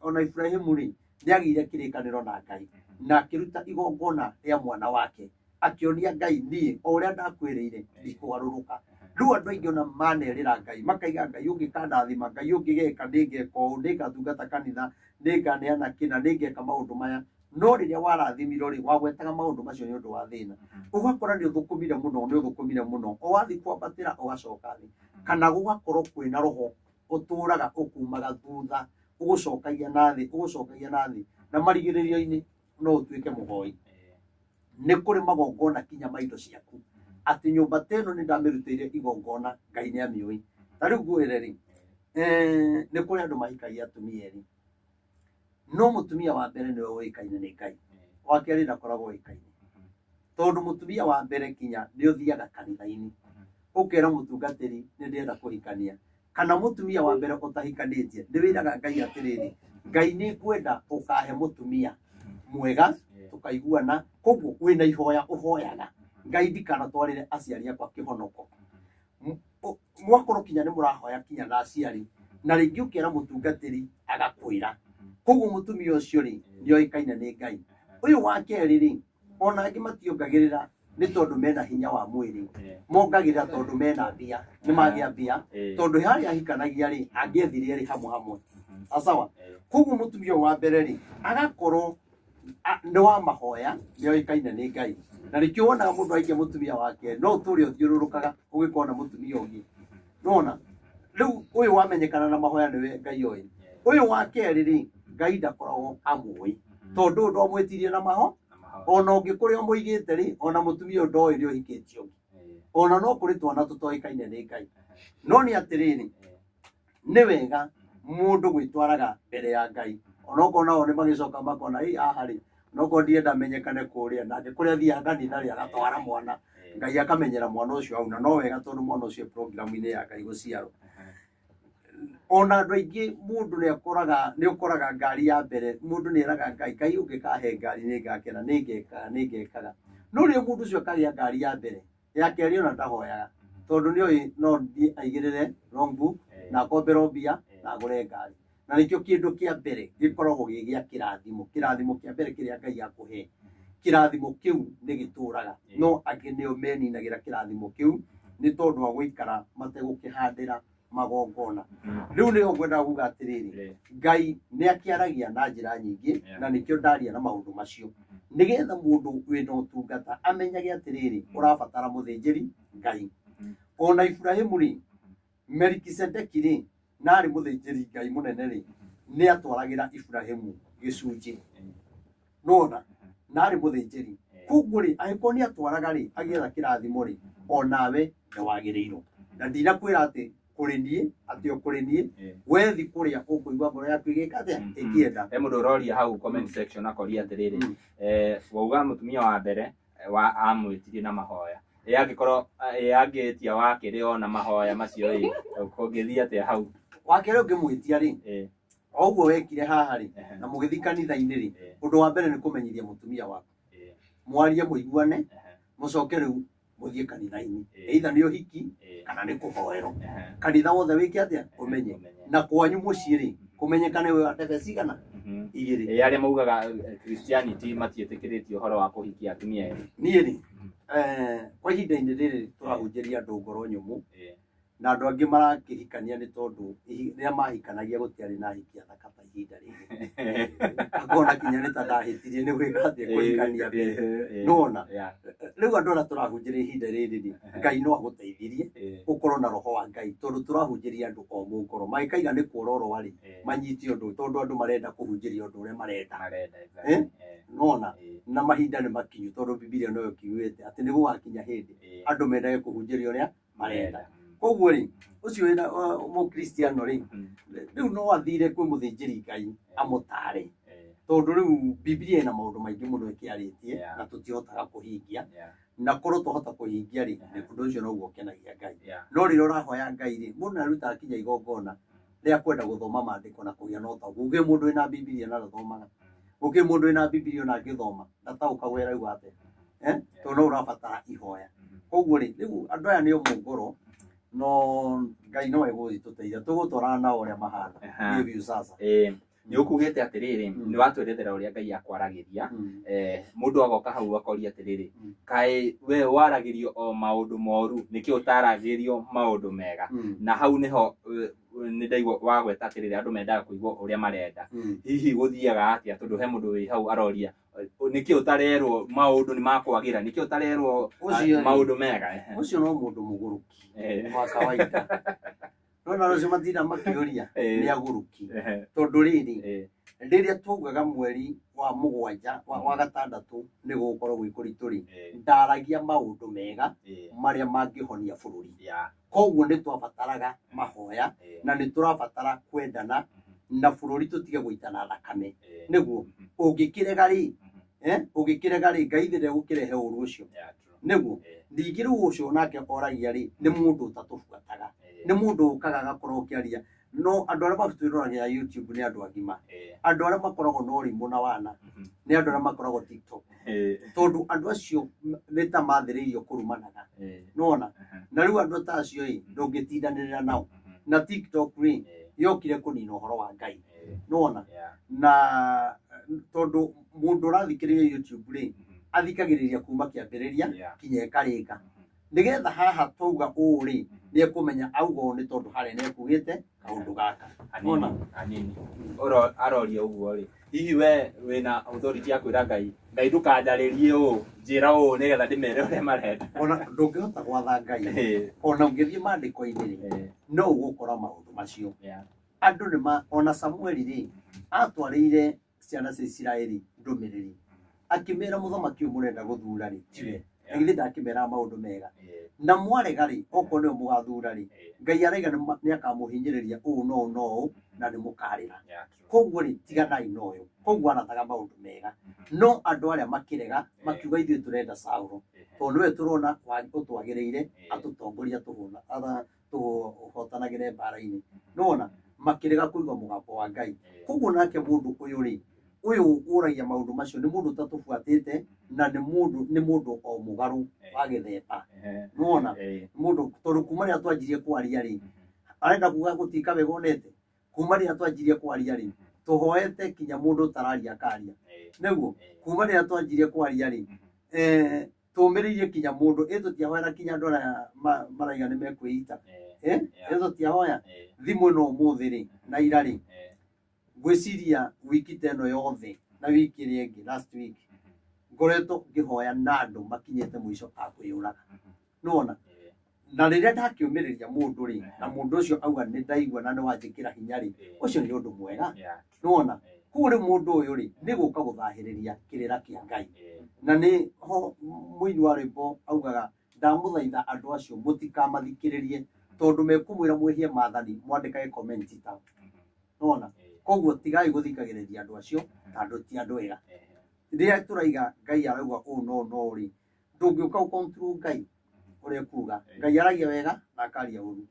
ona Ibrahimu rä nä agä ire kä rä kanä ro na Ngai na akä ruta igongona rä a mwana wake akĩonia Ngai niĩ o ũrĩa ndakwĩrĩire ndikũgarũrũka. Rĩu andũ aingĩ ona manerĩra Ngai makaiga Ngai ũngĩkandathima, Ngai ũngĩgeka nĩngeka ũũ, nĩngatungata kanitha, nĩnganeana kĩna, nĩngeka maũndũ maya. No rĩrĩa warathimirwo rĩ wagwetaga maũndũ macio nĩ ũndũ wa thĩna, ũgakora nĩ ũthũkũmire mũno, o wathiĩ kwambatĩra ũgacoka thĩ, kana gũgakorwo kwĩna roho uturaga ukumaga thutha ugucokagia nathi na marigiririo-ini no utuike muhoi ni kuri magongona kinya maindo ciaku ati nyumba teno ni ndamirutire igongona Ngai ni amioi tariu gwireri ni kuri andu mahikagia atumia eri no mutumia wa mbere ni oikaine ni Ngai wa keri ndakoragwo oikaine tondu mutumia wa mbere kinya ni uthiaga kanitha-ini ukera mutungatiri ni ndenda kuhikania kana mutumia wa mbere utahikanitie ndi wiraga Ngai atiriri Ngai ni kwenda ukahe mutumia mwega tukaiguana koguo wina ihoya uhoyaga Ngai ndikana twarire aciari akwa kihonoko mwakorwo kinya ni murahoya kinya na aciari na ringi ukera mutungatiri agakwira koguo mutumia ucio ri ni oikaine ni Ngai uyu wa keri ri ona angi mationgagirira ni tondu mena hinya wa mwiri mongagirira tondu mena mbia ni magia mbia tondu hari ahikanagia ri angiethire ri hamwe asawa koguo mutumia wa mbere ri agakorwo ndo wa mahoya ni oikaine ni Ngai na rikio wona mundu aike mutumia wake no turi uthiururukaga ugikona mutumia ungi nona riu uyu wamenyekana na mahoya niwe Ngai oi uyu wa keri ri Ngai ndakoragwo amui tondu ndo mwetirie na maho ona ungikuria muigite ri ona mutumia ndo iri uhikitio ona no kuri twana tutoikaine ni Ngai no ni atiriri ni wega mundu gwitwaraga mbere ya Ngai ona ukona one magicoka makona ahari no ko ndienda menyekane kuria nake kuria thia kanitha ri agatwara mwana Ngai akamenyera mwana ucio au na no wega tondu mwana ucio program-ini ya Ngai guciaro ona andu aingi mundu ni akoraga ni ukoraga ngari ya mbere mundu ni eraga Ngai ungikahe ngari ni ngakena ni ngekaga no ri mundu ucio kagia ngari ya mbere ya keri ona ndahoyaga tondu ni oi no aigirire wrong na kombero mbia na agure ngari na nikio kindu kia mbere gikoragwo gigia kirathimo kia mbere kiria Ngai akuhe kirathimo kiu ni gituraga no angi ni meninagira kirathimo kiu ni tondu wa guikara mategukihandira magongona riu ni ogwenda kuga atiriri Ngai ni akiaragia na njira nyingi na nikio ndaria na maundu macio nigetha mundu wina utungata amenyage atiriri urabatara muthinjiri Ngai ona Ibrahimu ri Melkisedeki ri nari muthinjiri Ngai munene ri ni atwaragira Ibrahimu gicunji nona nari muthinjiri koguo ri angiko ni atwaraga ri agietha kirathimo ri onawe ni wagirirwo na ndinakwira ati kurinie ati okurinie wethi kuria ukuigwa ngoro yaku igikate ikienda mundu uroria hau comment section akoria atiriri wauga mutumia wa mbere wa amwitirie na mahoya angikorwo angitia wakiri ona mahoya macio ri kungithia ati hau wakiri ungimwitia ri oguo wekire haha ri na mugithi kanitha-ini ri undu wa mbere ni kumenyithia mutumia waku mwarie muiguane mucoke riu muthie kanitha-ini either ni uhiki kana ni kuhoero kanitha wothe wiki atia umenye na kwanyu mucii ri kumenyekane we atebe cigana igiri aria maugaga Christianity matietikiritie uhoro wa kuhikia atumia eri nie ri kwa ihinda-ini riri turahunjiria andu ngoro nyumu na andu angi marakihikania ni tondu ria mahikanagia gutiari na hikia thakata ihinda riri akona kinya ni ta ndahitirie ni gwika atia kuhikania nona riu andu ara turahunjiria ihinda riri ri Ngai no aguteithirie ukorwo na roho wa Ngai tondu turahunjiria andu o mungoro maikaiga ni kuororo ri manyiti undu tondu andu marenda kuhunjiria undu uria marenda nona na mahinda ni makinyu tondu Biblia no yokiwite ati ni gugakinya hindi andu mendage kuhunjiria uria marenda koguo ri ucio wina mu Kristiano ri riu no athire kwi muthinjiri Ngai amutare tondu riu Biblia ina maundu maingi muno ikiaritie na tutihotaga kuhingia na korwo tuhota kuhingia ri undu ucio no gukenagia Ngai no ri urahoya Ngai ri mundu aruta kinya igongona ria kwenda guthoma maandiko na kugia no tagu uge mundu wina Biblia na rathomaga uge mundu wina Biblia na ngithoma ndatauka wera igu ate to no urabatara ihoya koguo ri riu andu aya ni omungoro no Ngai no egutiteithia tugutwarana nao uria mahana review sasa ni ukugite atiriri ni watwerethera uria Ngai akwaragiria mundu agoka hau akoria atiriri kai we waragirio o maundu moru niki utaragirio maundu mega na hau niho ni ndaigwa wagweta atiriri andu mendaga kuigwa uria marenda hihi guthiaga atia tondu he mundu wi hau aroria niki utarerwo maundu ni makwagira niki utarerwo maundu mega ucio no mundu muguruki wa kawaida no rũcio matina makĩũria nĩ aguruki tondũ rĩrĩ rĩrĩa twaugaga mweri wa mũgwanja wa gatandatũ nĩ gũgũkorwo gwĩ kũritũ rĩ ndaragia maũndũ mega marĩa mangĩhonia bũrũri koguo nĩ twabataraga mahoya na nĩ tũrabatara kwendana na bũrũri tũtige gũitana thakame nĩguo ũngĩkĩrega rĩ Ngai ndegũkĩrehe ũru ũcio nĩguo ningĩ rĩu ũcio nake oragia rĩ nĩ mũndũ ũtatũbuataga nĩ mũndũ ũkaga agakorwo ũkĩaria no andũ arĩa matwĩroragia YouTube nĩ andũ agima andũ arĩa makoragwo na ũrimũ na wana nĩ andũ arĩa makoragwo TikTok tondũ andũ acio nĩ ta mathĩrĩirio kũrumanaga nona na rĩu andũ ta acio ndũngĩtindanĩrĩra nao na TikTok rĩ yokire kũnina ũhoro wa Ngai nona na tondũ mũndũ ũrathikĩrĩria YouTube rĩ athikagĩrĩria kuma kĩambĩrĩria kinya ĩkarĩka nĩgetha haha twauga ũũ rĩ nĩ ekũmenya auga ũũ nĩ tondũ harĩa nĩ ekugĩte kaũndũ gaka anini aroria ũguo rĩ hihi we wĩna authority ya kwĩra Ngai ndũkanjarĩrie ũũ njĩra ũũ nĩgetha ndĩmere ũrĩa marenda ona ndũngĩhota gwatha Ngai ona ũngĩthiĩ maandĩko-inĩ rĩ no ũgũkora maũndũ macio andũ nĩ ona Samueli rĩ atwarĩire ciana cia Isiraeli ndũmĩrĩri akĩmera mũthamaki ũyũ mũrenda gũthura rĩ tiwe githĩ ndakĩmera maũndũ mega na mwarega rĩ okorwo nĩo mũgathura rĩ Ngai araiga nĩ akamũhinyĩrĩria ũũ no ũũ na nĩ mũkarĩra koguo rĩ tiganai noyo koguo anataga maũndũ mega no andũ arĩa makĩrega makiuga ithuĩ tũrenda Saũlũ tondũ nĩwe tũrona ũtwagĩrĩire atũtongoria tũhotanagĩre mbara-inĩ nona makĩrega kũigua mũgambo wa Ngai koguo nake mũndũ ũyũ rĩ ũyũ ũragia maũndũ macio nĩ mũndũ ũtatũbuatĩte na nĩ mũndũ o mũgarũ wa gĩthemba nona mũndũ tondũ kuma rĩrĩa twanjirie kwaria rĩ arenda kuga gũtika wega onete kuma rĩrĩa twanjirie kwaria rĩ tũhoete kinya mũndũ ũtararia akaria nĩguo kuma rĩrĩa twanjirie kwaria rĩ tũmĩrĩirie kinya mũndũ tũtiahoera kinya andũ arĩa maraiga nĩ mekwĩita tũtiahoya thimũ no ũmũthĩ rĩ na ira rĩ gwĩciria wiki teno yothe na wiki ĩrĩa ĩngĩ last week ngoretwo ngĩhoya na andũ makinyĩte mũico a kwĩyũraga nona na rĩrĩa ndakĩũmĩrĩria mũndũ rĩ na mũndũ ũcio auga nĩ ndaigua na nĩ wanjĩkĩra hinya rĩ ũcio nĩ ũndũ mwega nona koguo rĩu mũndũ ũyũ rĩ nĩ gũka gũthahĩrĩria kĩrĩra kĩa Ngai na nĩ ho mũini wa rwĩmbo augaga ndamũthaitha andũ acio mũtikamathikĩrĩrie tondũ mekũmwĩra mwĩhie maathani mwandĩkage comment ta nona koguo tigai gũthikagĩrĩria andũ acio tondũ ti andũ ega rĩrĩa tũraiga Ngai arauga ũũ no rĩ ndũngĩũka ũkontrol Ngai ũrĩa kuga Ngai aragia wega na akaria ũru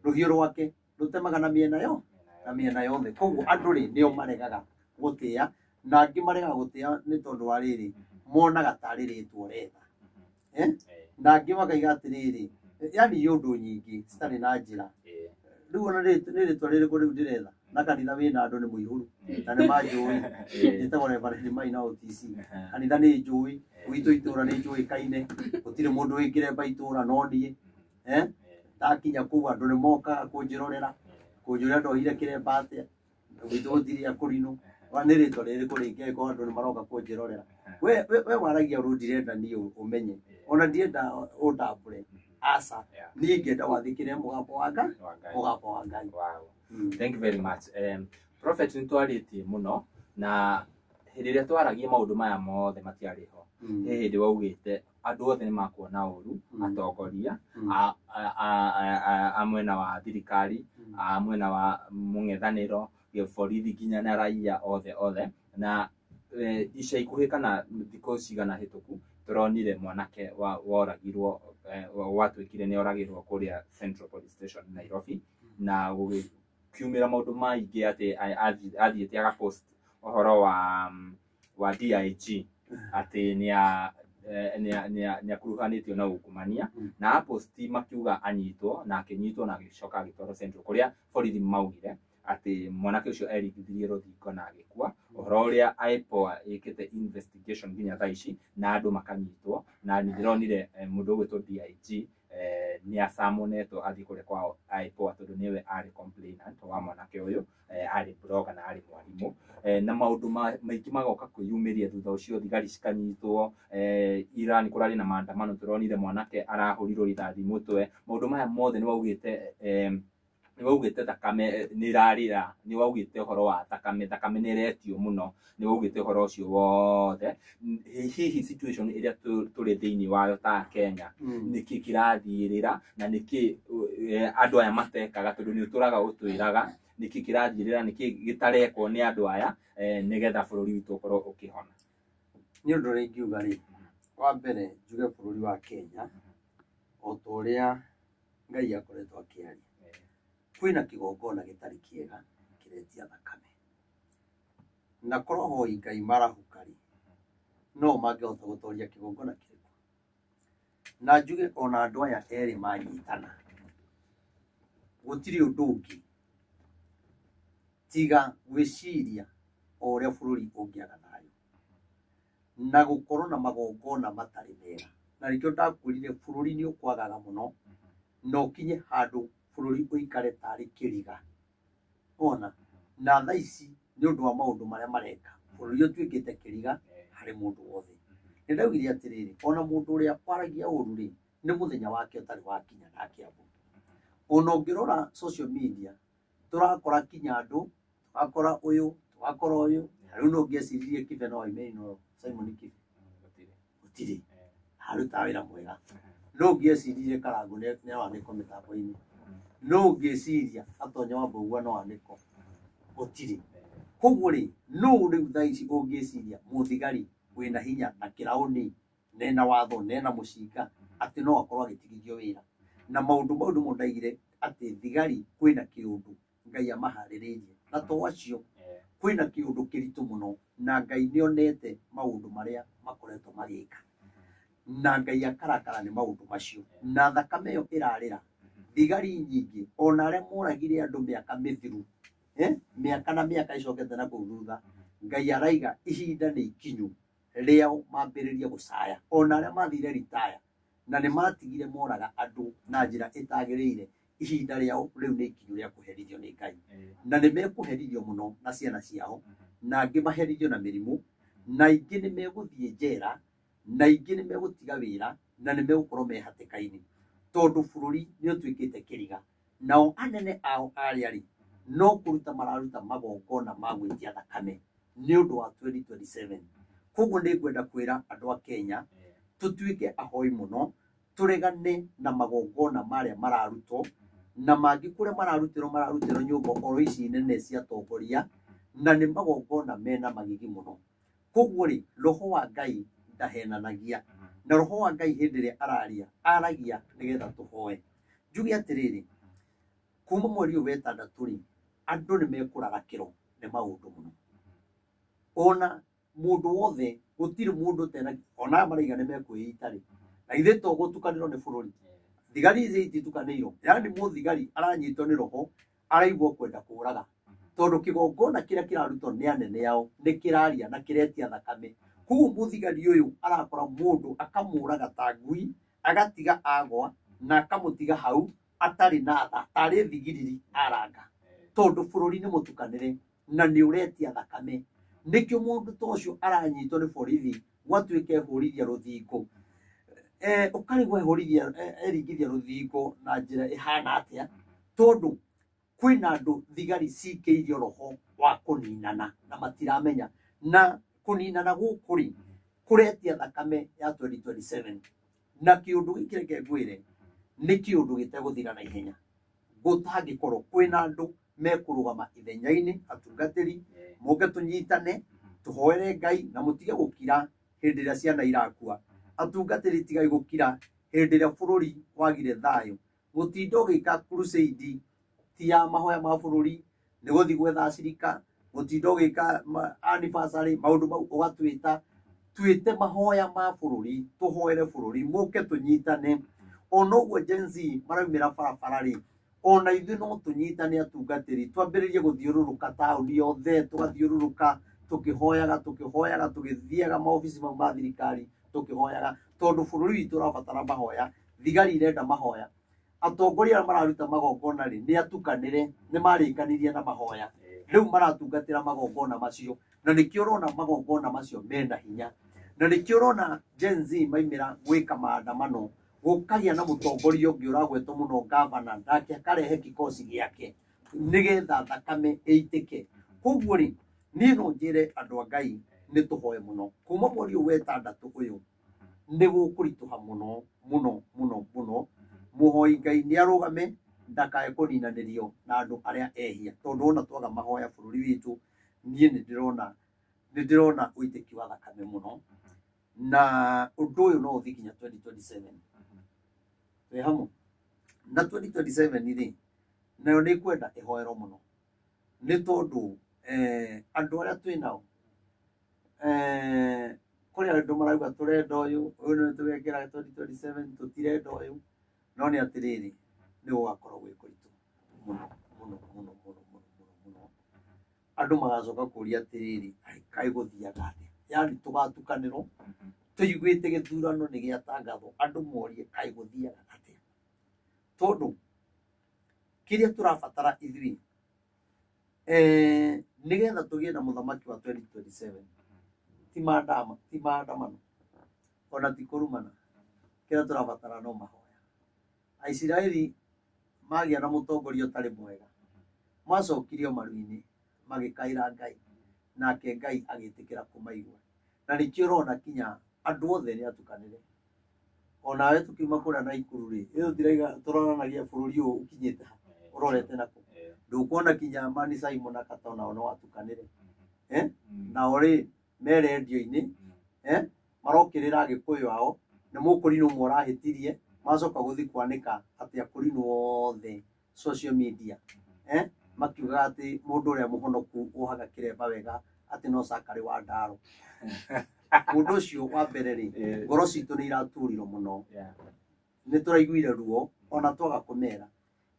rũhiũ rwake rũtemaga na mĩena yothe koguo andũ rĩ nĩo maregaga gũtĩa na angĩ maregaga gũtĩa nĩ tondũ wa rĩrĩ monaga tarĩ rĩtwa retha na angĩ makaiga atĩrĩrĩ yani yũndũ nyingĩ citarĩ na njĩra rĩu ona nĩ rĩtwa rĩrĩkũ rĩu ndĩretha na kanitha wĩna andũ nĩ mũihũru na nĩ manjũĩ njĩtagwo Reverend Maina OTC kanitha nĩ njũĩ gwitũ itũũra nĩ njũĩkaine gũtirĩ mũndũ wĩkĩremba itũũra no niĩ ndakinya kũu andũ nĩ mokaga kũnjĩrorera kũnjũria ndohire kĩremba atĩa gwitũ gũtirĩ akũrinũ nĩ rĩtwa rĩrĩkũ rĩngĩ angĩkorwo andũ nĩ maroka kũnjĩrorera we waragia ũndũ ndirenda niĩ ũmenye ona ndirenda ũndambũre aca niĩ ngĩenda wathikĩrĩre mũgambo wa Ngai. Thank you very much. Prophet nĩ twarĩtie mũno na hĩndĩ ĩrĩa twaragia maũndũ maya mothe matiarĩ ho hĩndĩ waugĩte andũ othe nĩ makuona ũru atongoria a mwena wa thirikari a mwena wa mũng'ethanĩro borithi nginya na raia othe na ica ikuhĩ kana thikũ cigana hĩtũku tũronire mwanake woragirwo watuĩkire nĩ oragirwo kũrĩa Central Police Station Nairobi na gũkiumĩra maũndũ maingĩ atĩ athiĩte agapost ũhoro wa DIG atĩ nĩ akuruhanĩtio na ungumania na aposti makiuga anyitwo na akĩnyitwo na agĩcoka agĩtwarwo Central kũrĩa borithi maugire atĩ mwanake ũcio erigithirie rũthingo na agĩkua ũhoro ũrĩa IPOA ĩkĩte investigation nginya thaa ici na andũ makanyitwo na nĩndĩronire mũndũ ũgwĩtwo DIG nĩ acamonetwo athiĩ kũrĩa kwa IPOA tondũ nĩwe arĩ complainant wa mwanake ũyũ arĩ blogger na arĩ mwarimũ na maũndũ maingĩ magoka kwĩyumĩria thutha ũcio thigari cikanyitwo ira nĩ kũrarĩ na maandamano tũronire mwanake arahũrirwo rithathi mũtwe maũndũ maya mothe nĩ waugĩte ni waugite thakame ni rarira ni waugite horo wa thakame nĩ retio mũno ni waugite horo ucio wothe hihi situation iria tũrĩ thĩinĩ wayo ta Kenya nĩkĩ kĩrathiĩrĩra na nĩkĩ andũ aya matekaga tondũ nĩ ũtũraga ũtwĩraga nĩkĩ kĩrathiĩrĩra nĩkĩ gĩtarekwo nĩ andũ aya nĩgetha bũrũri witũ ũkorwo ũkĩhona. Nĩ ũndũ ũrĩa ingiuga rĩ, wa mbere njuge bũrũri wa Kenya o ta ũrĩa Ngai akoretwo akĩaria kwĩna kĩgongona gĩtarĩ kĩega kĩretia thakame na korwo hoi Ngai marahuka rĩ no mangĩhota gũtoria kĩgongona kĩrĩkũ. Na njuge ona andũ aya erĩ manyitana gũtirĩ ũndũ ũngĩ tiga gwĩciria o ũrĩa bũrũri ũngĩaga thayũ na gũkorwo na magongona matarĩ mega. Na nĩkĩo ndakwĩrire bũrũri nĩ ũkwagaga mũno na ũkinye handũ bũrũri ũikare tarĩ kĩriga. Ona na thaa ici nĩ ũndũ wa maũndũ marĩa mareka bũrũri ũtuĩkĩte kĩriga harĩ mũndũ wothe. Nĩ ndaugire atĩrĩrĩ, ona mũndũ ũrĩa kwaragia ũru rĩ nĩ mũthenya wake ũtarĩ wakinya na kĩambu. Ona ũngĩrora social media tũrakora kinya andũ akora ũyũ akora ũyũ rĩu no ngĩeciririe Kibe no ime Simon Kibe gũtirĩ haruta wĩra mwega. No ngĩeciririe Karangũ nĩ wanĩko mĩtambo-inĩ, no ngĩciria Atonya Wambũgua no wanĩko gũtirĩ. Koguo rĩ no rĩu thaa ici ũngĩciria mũthigari wĩna hinya na kĩraũni nena watho nena mũcinga atĩ no akorwo agĩtigithio wĩra. Na maũndũ mau nĩmo ndaigire atĩ thigari kwĩna kĩũndũ Ngai amaharĩrĩirie na to acio kwĩna kĩũndũ kĩritũ mũno na Ngai nĩonete maũndũ marĩa makoretwo magĩka na Ngai akarakara nĩ maũndũ macio. Na thakame ĩyo ĩrarĩra thigari nyingĩ ona arĩa moragire andũ mĩaka mĩthiru mĩaka na mĩaka icokete na kũu thutha Ngai araiga ihinda nĩ ikinyu rĩao mambĩrĩrie gũcaya. Ona arĩa mathire retire na nĩ matigire moraga andũ na njĩra ĩtagĩrĩire ihinda rĩao rĩu nĩ ikinyu rĩa kũherithio nĩ Ngai. Na nĩ mekũherithio mũno na ciana ciao na angĩ maherithio na mĩrimũ na ingĩ nĩ megũthiĩ njera na ingĩ nĩ megũtiga wĩra na nĩ megũkorwo me hatĩka-inĩ tondũ bũrũri nĩ ũtuĩkĩte kĩriga. Nao anene ao arĩa rĩ no kũruta mararuta magongona ma gwĩtia thakame nĩ ũndũ wa 2027. Koguo nĩ ngwenda kwĩra andũ a Kenya tũtuĩke ahoi mũno tũregane na magongona marĩa mararutwo na mangĩ kũrĩa mararutĩrwo nyũmba oro ici nene cia atongoria na nĩ magongona mena magigi mũno. Koguo rĩ roho wa Ngai ndahenanagia na roho wa Ngai hĩndĩ ĩrĩa aragia nĩgetha tũhoe. Njuge atĩrĩrĩ, kuma mweri ũyũ wa ĩtandatũ rĩ andũ nĩ mekũraga kĩro nĩ maũndũ mũno. Ona mũndũ wothe gũtirĩ mũndũ tena ona maraiga nĩ mekwĩita rĩ na ithe to gũtukanĩrwo nĩ bũrũri. Thigari ici ititukanĩirwo, yani mũthigari aranyitwo nĩ roho araigua kwenda kũraga tondũ kĩgongona kĩrĩa kĩrarutwo nĩ anene ao nĩ kĩraria na kĩretia thakame. Koguo mũthigari ũyũ arakora mũndũ akamũraga ta ngui agatiga agwa na akamũtiga hau atarĩ na tha tarĩ thigiriri aranga tondũ bũrũri nĩ mũtukanĩre na nĩ ũretia thakame. Nĩkĩo mũndũ ta ũcio aranyitwo nĩ borithi gwatuĩke ehũrithia rũthingo ũkarigwo eringithia rũthingo na njĩra ĩhana atĩa tondũ kwĩna andũ thigari cikĩirio roho wa kũninana na matiramenya na kũninana gũkũ rĩ kũretia thakame ya 2027. Na kĩũndũ gĩkĩ reke ngwĩre nĩ kĩũndũ gĩtegũthira na ihenya. Gũtangĩkorwo kwĩna andũ mekũrũgama ithenya-inĩ atungatĩri moke tũnyitane tũhoere Ngai na mũtige gũkira hĩndĩ ĩrĩa ciana irakua. Atungatĩri tigai gũkira hĩndĩ ĩrĩa bũrũri wagire thayũ. Gũtinda ũgĩka crusade ti ya mahoya ma bũrũri nĩ gũthiĩ gwetha acirika gũtinda ũgĩka anniversary maũndũ mau ũgatwĩta twĩte mahoya ma bũrũri tũhoere bũrũri mũke tũnyitane. Ona ũguo Gen Z maraumĩra barabara rĩ ona ithuĩ no tũnyitane atungatĩri twambĩrĩrie gũthiũrũrũka taũni yothe tũgathiũrũrũka tũkĩhoyaga tũgĩthiaga maobici mau ma thirikari tũkĩhoyaga tondũ bũrũri witũ ũrabatara mahoya. Thigari irenda mahoya, atongoria arĩa mararuta magongona rĩ nĩ atukanĩre nĩ marĩkanirie na mahoya rĩu maratungatĩra magongona macio na nĩkĩo ũrona magongona macio mena hinya. Na nĩkĩo ũrona Gen Z maimĩra gwĩka maandamano gukagia na mutongoria ungi uragwetwo muno governor ndake akarehe kikosi giake nigetha thakame eitike koguo ri ni no njire andu a Ngai ni tuhoe muno kuma mweri wetandatu uyu ni gukurituha muno muno muno muno muhoi Ngai ni arugame ndakae kuninanirio na andu aria ehia tondu ona twaga mahoya bururi witu nie ni ndirona uitiki wa thakame muno na undu uyu no uthi kinya 2027 we hamu na 2027 ri nayo ni kwenda ihoero muno ni tondu andu aria twinao kuri andu marauga turenda uyu ni tugekira 2027 tutirenda uyu no ni atiriri ni ugakorwo gwi kuritu muno muno muno muno muno andu magacoka kuria atiriri kai guthiaga atia yani tugatukanirwo tuiguite githurano ni giatangatho andu morie kai guthiaga atia tondu kiria turabatara ithiri nigetha tugie na muthamaki wa 2027 ti maandamano ona ti kurumana kiria turabatara no mahoya Aisiraeli magia na mutongoria utari mwega macokirio maruini magikaira Ngai nake Ngai agitikira kumaigua na nikio rona kinya andu othe ni atukanire ona we tukiuma kura na ikuru ri iyo diraiga turonanagia bururi u ukinyite urorete nako ndukuona kinya Mani Simon akatona ono atukanire na ori mere ndio-ini marokirira agikuyu ao na mukurino morahitirie macoka guthi kwanika ati akurino othe social media makiuga ati mundu uria muhonoku uhaga kiremba wega ati no sakari wa ndaro mundu ucio wa mbere ri ngoro citu ni iraturirwo muno ni turaiguire ruo ona twaga kumera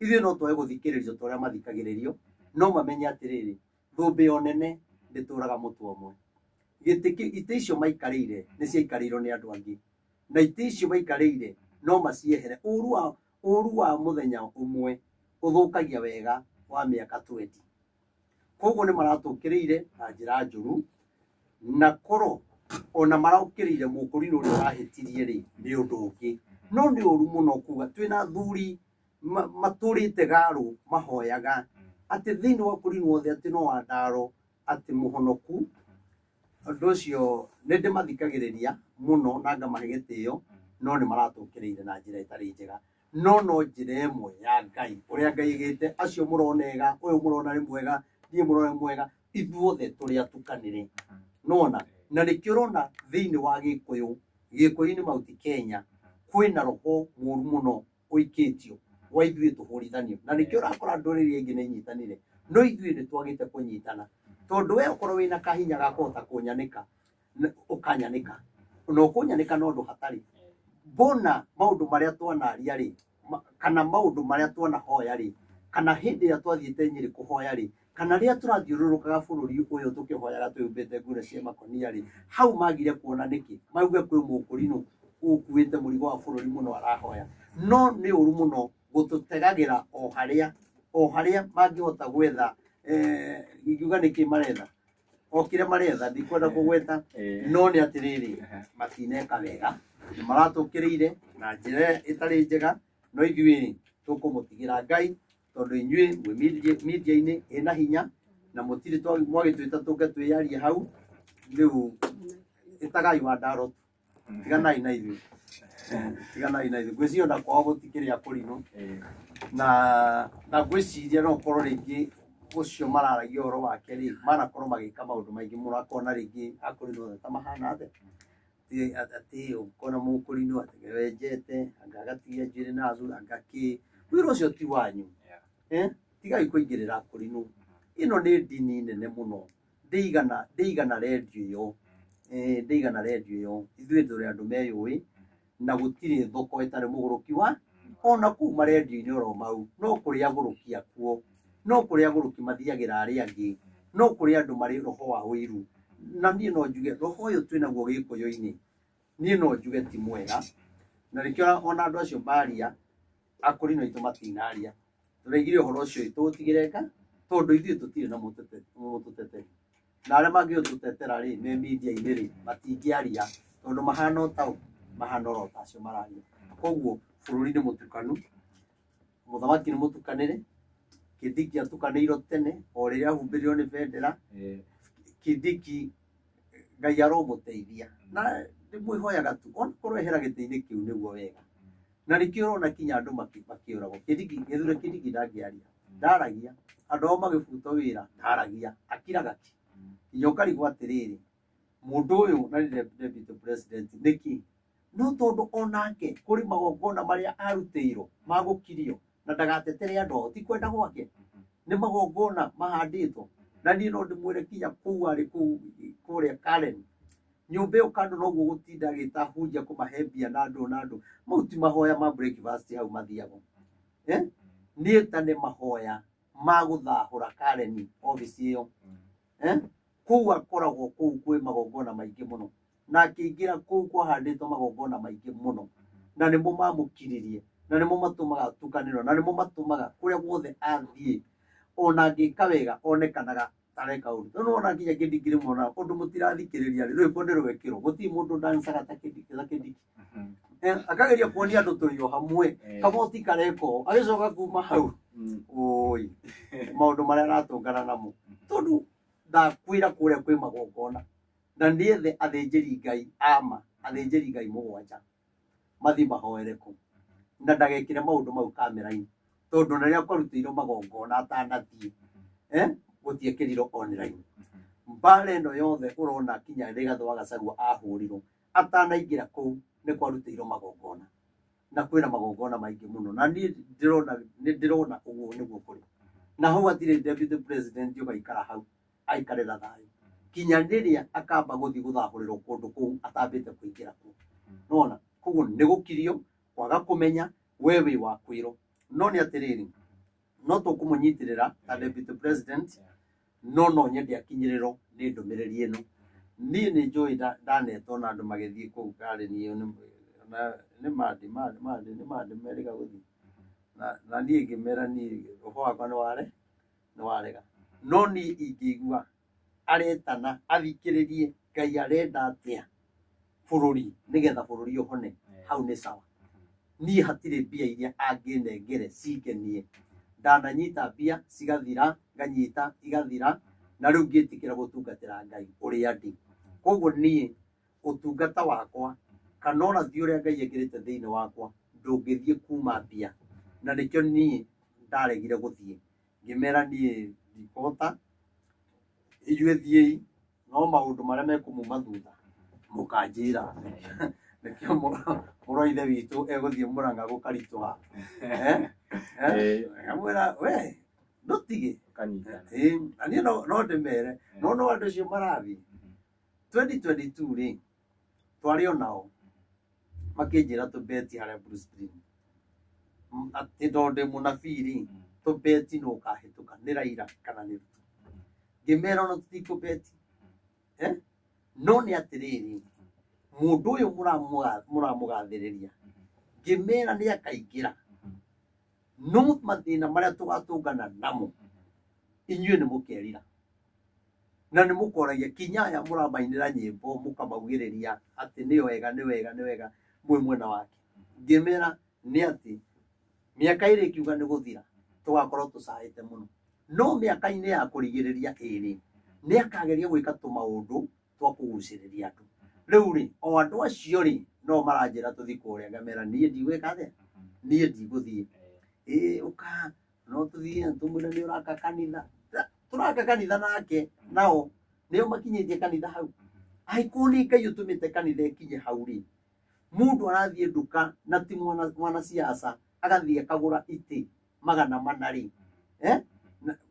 ithuĩ no twae guthikiririo twaria mathikagiririo no mamenye atiriri thumbi onene ndituraga mutu omwe ite icio maikarĩire nĩ ciaikarĩirwo nĩ andũ angĩ na ite icio maikarĩire no maciehere ũru wa mũthenya ũmwe ũthũkagia wega wa mĩaka 20 koguo nĩ maratũkĩrĩire na njĩra njũru na koro ona maraũkĩrĩire mũkũrinũ ũrĩa ũrahĩtirie rĩ nĩ ũndũ ũngĩ no nĩ ũru mũno kuga twĩna thuri matũrĩte garũ mahoyaga atĩ thĩinĩ wa kũrinũ wothe atĩ no wa ndaro atĩ mũhonoku ũndũ ũcio nĩ ndĩmathikagĩrĩria mũno na ngamahe gĩtĩo no nĩ maratũkĩrĩire na njĩra ĩtarĩ njega no njĩra ĩmwe ya Ngai ũrĩa Ngai aigĩte acio mũronega ũyũ mũrona nĩ mwega ndiĩ mũrona mwega ithuothe tũrĩ atukanĩre nona na nĩkĩo ũrona thĩinĩ wa gĩkũyũ-inĩ Mount Kenya kwĩna roho mũru mũno ũikĩtio wa ithuĩ tũhũrithanio na nĩkĩo ũrakora ndũrĩrĩ ingĩ nĩ inyitanĩre no ithuĩ nĩ twagĩte kũnyitana tondu we ukorwo wina kahinya ga kuhota kunyanika ukanyanika no kunyanika no ndu hatari bona maundu maria twanaria ri kana maundu maria twana hoya ri kana hindi ya twathiite Nyeri kuhoya ri kana ria turathiururukaga bururi uyu tukihoyaga twibete ngure cia makonia ri hau magire kuona niki mauge kwi mukurino ukuite murigo wa bururi muno arahoya no ni uru muno gututegagira o haria mangihota gwetha igiuga niki maretha okire maretha ndikwenda kugweta no ni atiriri matineka wega maratukiriire na njira itari njega no ithuĩ tukumutigira Ngai tondu inyuĩ media-inĩ ina hinya na mutiri mwagituita tuke twiyarie hau riu itagai wa ndaro tiganai na ithuĩ gwĩciria kwao gũtikĩrĩa kũrinũ na gwĩciria no korwo rĩngĩ ucio mararagia ũhoro wake rĩ manakorwo magĩka maũndũ maingĩ mũno akona rĩngĩ akũrinũ ta mahana atĩ ũkona mũkũrinũ ategerenjete angagatigia njuĩrĩ nazo angaki wĩra ũcio ti wanyu tigai kũingĩrĩra akũrinũ ĩno nĩ ndini nene mũno ndĩigana redio ĩyo ithuĩ tũrĩ andũ meyũĩ na gũtirĩ thoko ĩtarĩ mũgũrũki wa ona kuma redio-inĩ oro mau no kũrĩ agũrũki akuo no kũrĩ agũrũki mathiagĩra arĩa angĩ no kũrĩ andũ marĩ roho wa ũiru na niĩ no njuge roho ũyũ twĩnaguo gĩkũyũ-inĩ niĩ no njuge ti mwega na nĩkĩo ona andũ acio maria akũrinũ aitũ matinaria tũraigire ũhoro ũcio tũtigĩreka tondu ithuĩ tũtirĩ na mũtũteteri na arĩa mangĩũtũtetera rĩ me media-inĩ rĩ matingĩaria tondu mahana oro ta acio mararia koguo bururi ni mutukanu muthamaki ni mutukanire Kindiki atukanĩirwo tene o rĩrĩa ahumbĩrirwo nĩ bendera Kindiki Ngai aromũteithia na ndĩmwĩhoyaga tu onakorwo ehera gĩtĩ-inĩ kĩu nĩguo wega na nĩkĩo ũrona kinya andũ makĩũragwo Kindiki Gĩthure Kindiki ndangĩaria ndaragia andũ ao magĩbutwo wĩra ndaragia akiraga ki nginya ũkarigwo atĩrĩrĩ mũndũ ũyũ na deputy president nĩkĩ no tondũ onake kũrĩ magongona marĩa arutĩirwo magũkirio na ndagatetere andũ ao ti kwenda gwake nĩ magongona mahandĩtwo na niĩ no ndĩmwĩre kinya kũu arĩ kũu kũrĩa Karen nyũmba ĩyo kando noguo gũtinda agĩtahunjia kũmahe mbia na andũ mau ti mahoya ma breakfast hau mathiagwo niĩ ta nĩ mahoya ma gũthahũra Karen office ĩyo kũu akoragwo kũu kwĩ magongona maingĩ mũno na akĩingĩra kũu kwahandĩtwo magongona maingĩ mũno na nĩmo mamũkiririe na nĩmo matũmaga tukanĩrwo na nĩmo matũmaga kũrĩa guothe athiĩ ona angĩka wega onekanaga tareka ũru no ona nginya Kindiki rĩmwe ũndũ mũtirathikĩrĩria rwĩmbo nĩ rwekĩrwo gũtirĩ mũndũ dansaga ta Kindiki akageria kuonia andũ tũrĩ o hamwe kamoti kareko agĩcoka kuma hau oi maũndũ marĩa aratũngana namo tondũ ndakwĩra kũrĩa kwĩ magongona na niethe athĩnjĩri Ngai athĩnjĩri Ngai mũgwanja mathi mahoere kũ na ndagekire maũndũ mau kamera-inĩ tondũ rĩrĩa kwarutĩirwo magongona atanathiĩ gũtiĩkĩrirwo online mbara ĩno yothe ũrona kinya Rigathĩ wa Gachagua ahũrirwo atanaingĩra kũu nĩ kwarutĩirwo magongona na kwĩna magongona maingĩ mũno na niĩ ndĩrona ũguo nĩguo kũrĩ na hau hatirĩ deputy president ũgaikara hau aikarĩra thayũ kinya rĩrĩa akamba gũthiĩ gũthahũrĩrwo kũndũ kũu atambĩte kũingĩra kũu nona koguo nĩ gũkirio kwaga kũmenya we wĩ wa kwĩrwo no nĩ atĩrĩrĩ no tũkũmũnyitĩrĩra ta deputy president no nyende akinyĩrĩrwo nĩ ndũmĩrĩri ĩno niĩ nĩ njũĩ ndanetwo na andũ magĩthiĩ kũu Karen ĩyo nĩ mandi meriga gũthiĩ na niĩ ngĩmera niĩ ũhoro wakwa nĩ warega no niĩ ingĩigua aretana athikĩrĩrie Ngai arenda atĩa bũrũri nĩgetha bũrũri ũhone hau nĩ sawa niĩ hatirĩ mbia iria angĩnengere cingenie ndananyita mbia cigathira nganyita igathira na rĩu ngĩtĩkĩra gũtungatĩra Ngai ũrĩa ndĩ koguo niĩ ũtungata wakwa kana ũrathi ũrĩa Ngai ekĩrĩte thĩinĩ wakwa ndũngĩthiĩ kuma mbia na nĩkĩo niĩ ndaregire gũthiĩ ngĩmera niĩ ndikũhota inyuĩ thiĩi no maũndũ marĩa mekũmuma thutha mũkanjĩra nĩkĩo mũrũ ithe witũ egũthiĩ Mũrang'a gũkaritũha amwĩra we ndũtige na niĩ no ndĩmere no andũ acio marathiĩ 2022 rĩ twarĩ o nao makĩnjĩra tũbeti harĩa Bruce Spring atĩ tondũ ndĩ mũnabii rĩ tũbeti nũ ũkahĩtũka nĩ Raila kana nĩ Ruto ngĩmera ona tũtikũbeti no nĩ atĩrĩrĩ mũndũ ũyũ mũramũgathĩrĩria ngĩmera nĩ akaingĩra no mathĩna marĩa tũgatũngana namo inyuĩ nĩ mũkerira na nĩ mũkoragia kinya aya mũramainĩra nyĩmbo mũkamaugĩrĩria atĩ nĩ wega mwĩ mwena wake ngĩmera nĩ atĩ mĩaka ĩrĩ kiuga nĩ gũthira tũgakorwo tũcahĩte mũno no mĩaka-inĩ ya kũrigĩrĩria ĩrĩ nĩ akageria gwĩka tũmaũndũ twa kũgucĩrĩria andũ rĩu rĩ o andũ acio rĩ no maranjĩra tũthi kũrĩa ngamera niĩ ndigwĩka atĩa niĩ ndigũthiĩ ũka no tũthiĩ tũmwĩre nĩ ũraka kanitha tũraka kanitha nake nao nĩo makinyĩtie kanitha hau angĩkorwo nĩ Ngai ũtũmĩte kanitha ĩkinye hau rĩ mũndũ arathiĩ nduka na ti mwana siasa agathiĩ akagũra itĩ 400 rĩ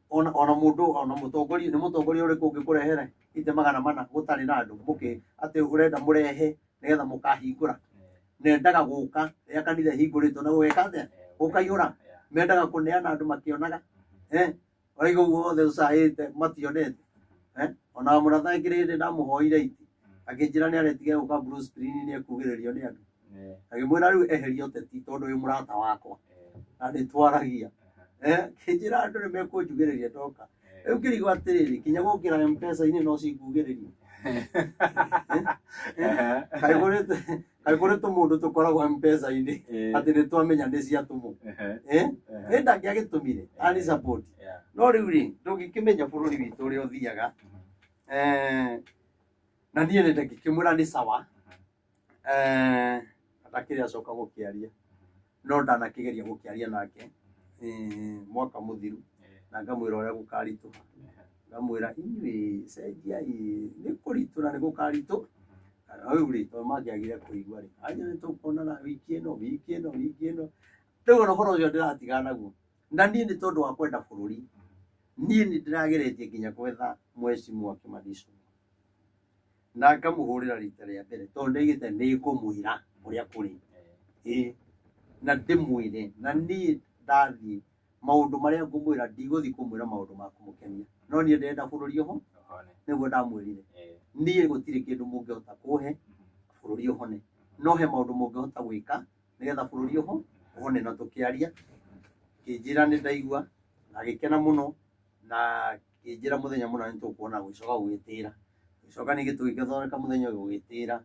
ona mũndũ ona mũtongoria nĩ mũtongoria ũrĩkũ ũngĩkũrehere itĩ 400 gũtarĩ na andũ mũkĩ atĩ ũrenda mũrehe nĩgetha mũkahingũra nendaga gũka rĩa kanitha hingũrĩtwo na gũgeka atĩa gũkaiyũra mendaga kũneana andũ makĩonaga oiga ũguo wothe ũcahĩte mationete ona mũrathangĩrĩ hĩndĩ ndamũhoire itĩ akĩnjĩra nĩ aretige gũka Bruce Spring nĩ ekugĩrĩrio nĩ andũ agĩmwĩra rĩu eheria ũteti tondũ wĩ mũrata wakwa na nĩ twaragia kĩnjĩra andũ nĩ mekũnjugĩrĩria ndoka rĩu ngĩrigwo atĩrĩrĩ kinya gũkĩra M-Pesa-inĩ no cingugĩrĩrie kai kore to mundu tukoragwo mpesa ini ati ni twamenya ni cia tumu enda ngia gitumire ani support no riu ri ndungikimenya bururi witu uri uthiaga na niĩ nĩ ndakĩmwĩra nĩ sawa ndakĩrĩ acoka gũkĩaria no ndanakĩgeria gũkĩaria nake mwaka mũthiru na ngamwĩra ũrĩa gũkaritũha ngamwĩra inyuĩ cenjiai nĩ kũritũ na nĩ gũkaritũ rĩu rĩ tondũ mangĩagire kũigua rĩ anya nĩ tũkuonana wiki ĩno rĩu ona ũhoro ũcio ndĩratigana naguo na niĩ nĩ tondũ wa kwenda bũrũri niĩ nĩ ndĩrageretie nginya gwetha Mheshimiwa Kimani na ngamũhũrĩra rita rĩa mbere tondũ ndaigĩte nĩ ngũmwĩra ũrĩa kũrĩ na ndĩmwĩre na niĩ ndathiĩ maũndũ marĩa ngũmwĩra ndigũthiĩ kũmwĩra maũndũ ma kũmũkenia no niĩ ndĩrenda bũrũri ũho nĩguo ndamwĩrire niĩ gũtirĩ kĩndũ mũngĩhota kũhe bũrũri ũhone no he maũndũ mũngĩhota gwĩka nĩgetha bũrũri ũho ũhone na tũkĩaria kĩnjĩra nĩ ndaigua na gĩkena mũno na kĩnjĩra mũthenya mũna nĩ tũkuona gwĩcoka gũgĩtĩra gĩcoka nĩ gĩtũgĩthondeka mũthenya ũyũ gũgĩtĩra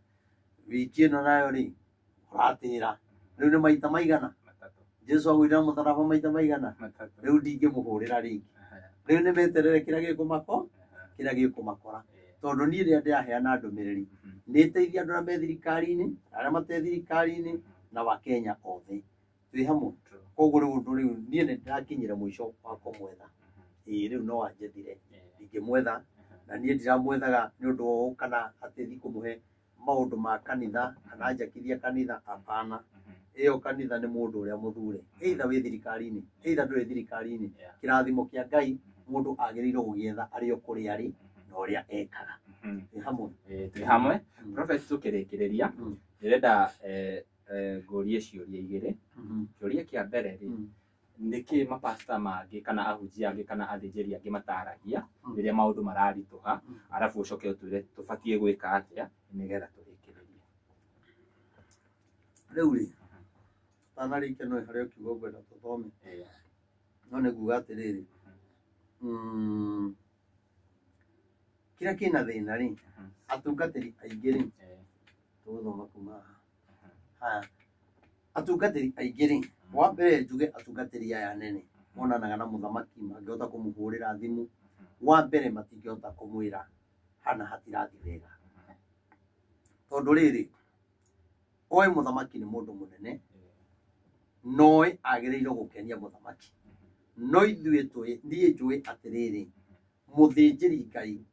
wiki ĩno nayo rĩ ũratĩra rĩu nĩ maita maigana Jesu agũithia mũtharaba maita maigana rĩu ndingĩmũhũrĩra rĩngĩ rĩu nĩ meterere kĩrĩa gĩkũmakora tondũ niĩ rĩrĩa ndĩraheana ndũmĩrĩri nĩ ĩteithia andũ arĩa me thirikari-inĩ arĩa mate thirikari-inĩ na Wakenya othe twĩ hamwe koguo rĩu ũndũ rĩu niĩ nĩ ndĩrakinyire mũico wa kũmwetha rĩu no anjethire ndingĩmwetha na niĩ ndiramwethaga nĩ ũndũ o kana atĩ thiĩ kũmũhe maũndũ ma kanitha kana njakithia kanitha apana ĩyo kanitha nĩ mũndũ ũrĩa mũthure either wĩ thirikari-inĩ either ndũrĩ thirikari-inĩ kĩrathimo kĩa Ngai mũndũ agĩrĩirwo gũgĩetha arĩ o kũrĩa arĩ na ũrĩa ekaga twĩ hamwe prophet tũkĩrĩkĩrĩria ndĩrenda ngũrie ciũria igĩrĩ kĩũria kĩa mbere rĩ nĩkĩ mapasta mangĩ kana ahunjia angĩ kana athĩnjĩri angĩ mataragia rĩrĩa maũndũ mararitũha arabu ũcoke ũtwĩre tũbatiĩ gwĩka atĩa nĩgetha tũrĩkĩrĩrie rĩu rĩ tanarĩkia no harĩa ũkiuga ngwenda tũthome no nĩ kuuga atĩrĩrĩ kĩrĩa kĩna thĩna rĩ atungatĩri aingĩ rĩ tũgũthoma kuma haha atungatĩri aingĩ rĩ wa mbere njuge atungatĩri aya nene monanaga na mũthamaki mangĩhota kũmũhũrĩra thimũ wa mbere matingĩhota kũmwĩra hana hatirathi wega tondũ rĩrĩ oĩ mũthamaki nĩ mũndũ mũnene noĩ agĩrĩirwo gũkenia mũthamaki no ithuĩ niĩ njũĩ atĩrĩrĩ mũthĩnjĩri Ngai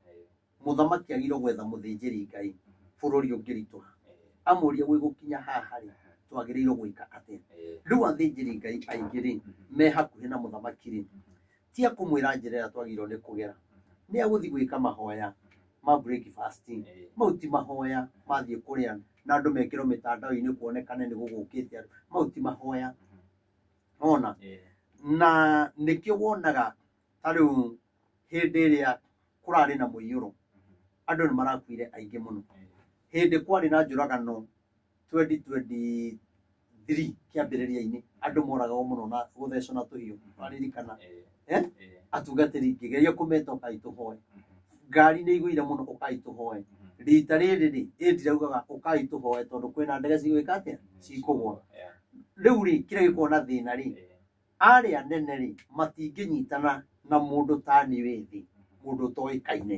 mũthamaki agĩrĩirwo gwetha mũthĩnjĩri Ngai bũrũri ũngĩritũha amũrie gwĩgũkinya haha rĩ twagĩrĩirwo gwĩka atĩa rĩu athĩnjĩri Ngai aingĩ rĩ me hakuhĩ na mũthamaki rĩ tia kũmwĩra njĩra ĩrĩa twagĩrĩirwo nĩ kũgera nĩ agũthiĩ gwĩka mahoya ma breakfast mau ti mahoya mathiĩ kũrĩa na andũ mekĩrwo mĩtandao-inĩ kuonekane nĩ gũgũkĩte andũ mau ti mahoya ona na nĩkĩo wonaga ta rĩu hĩndĩ ĩrĩa kũrarĩ na mũiyũro andũ nĩ marakuire aingĩ mũno hĩndĩ kwarĩ na njũragano 2023 kĩambĩrĩria-inĩ andũ moragwo mũno na gũthecwo na tũhiũ waririkana atungatĩri ngĩgeria kũmeta ũkai tũhoe ngari nĩ igũire mũno ũkai tũhoe rita rĩrĩ rĩ ndiraugaga ũkai tũhoe tondũ kwĩna ndege cigwĩka atĩa cikũgwa rĩu rĩ kĩrĩa gĩkorwo na thĩna rĩ arĩa nene rĩ matingĩnyitana na mũndũ ta niĩ thĩ mũndũ ũtoĩkaine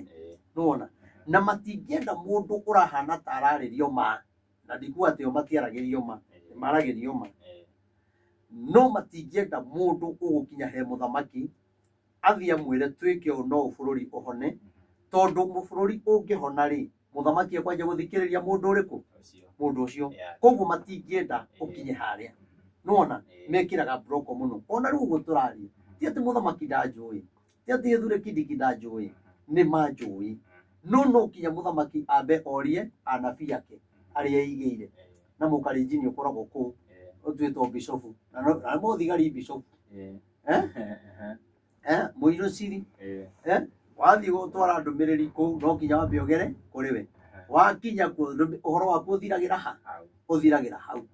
nĩwona na matingĩenda mũndũ ũrahana ta ararĩrio ma na ndikuga atĩ o matiaragĩrio ma maragĩrio ma no matingĩenda mũndũ ũgũkinya he mũthamaki athiĩ amwĩre twĩke ũũ no bũrũri ũhone tondũ bũrũri ũngĩhona rĩ mũthamaki ekwanja gũthikĩrĩria mũndũ ũrĩkũ mũndũ ũcio koguo matingĩenda ũkinye harĩa nĩwona mekĩraga broko mũno ona rĩu ũguo tũraria ti atĩ mũthamaki ndanjũĩ ti atĩ Gĩthure Kindiki ndanjũĩ nĩ manjũĩ no kinya mũthamaki ambe orie anabii ake arĩa eigĩire na Mũkalenjin ũkoragwo kũu ũtuĩtwo bishofu na mũthigari bishofu mũirũ ciri wathiĩ gũtwara ndũmĩrĩri kũu no kinya wambe ũgere kũrĩ we wakinya ũhoro waku ũthiragĩra ha ũthiragĩra hau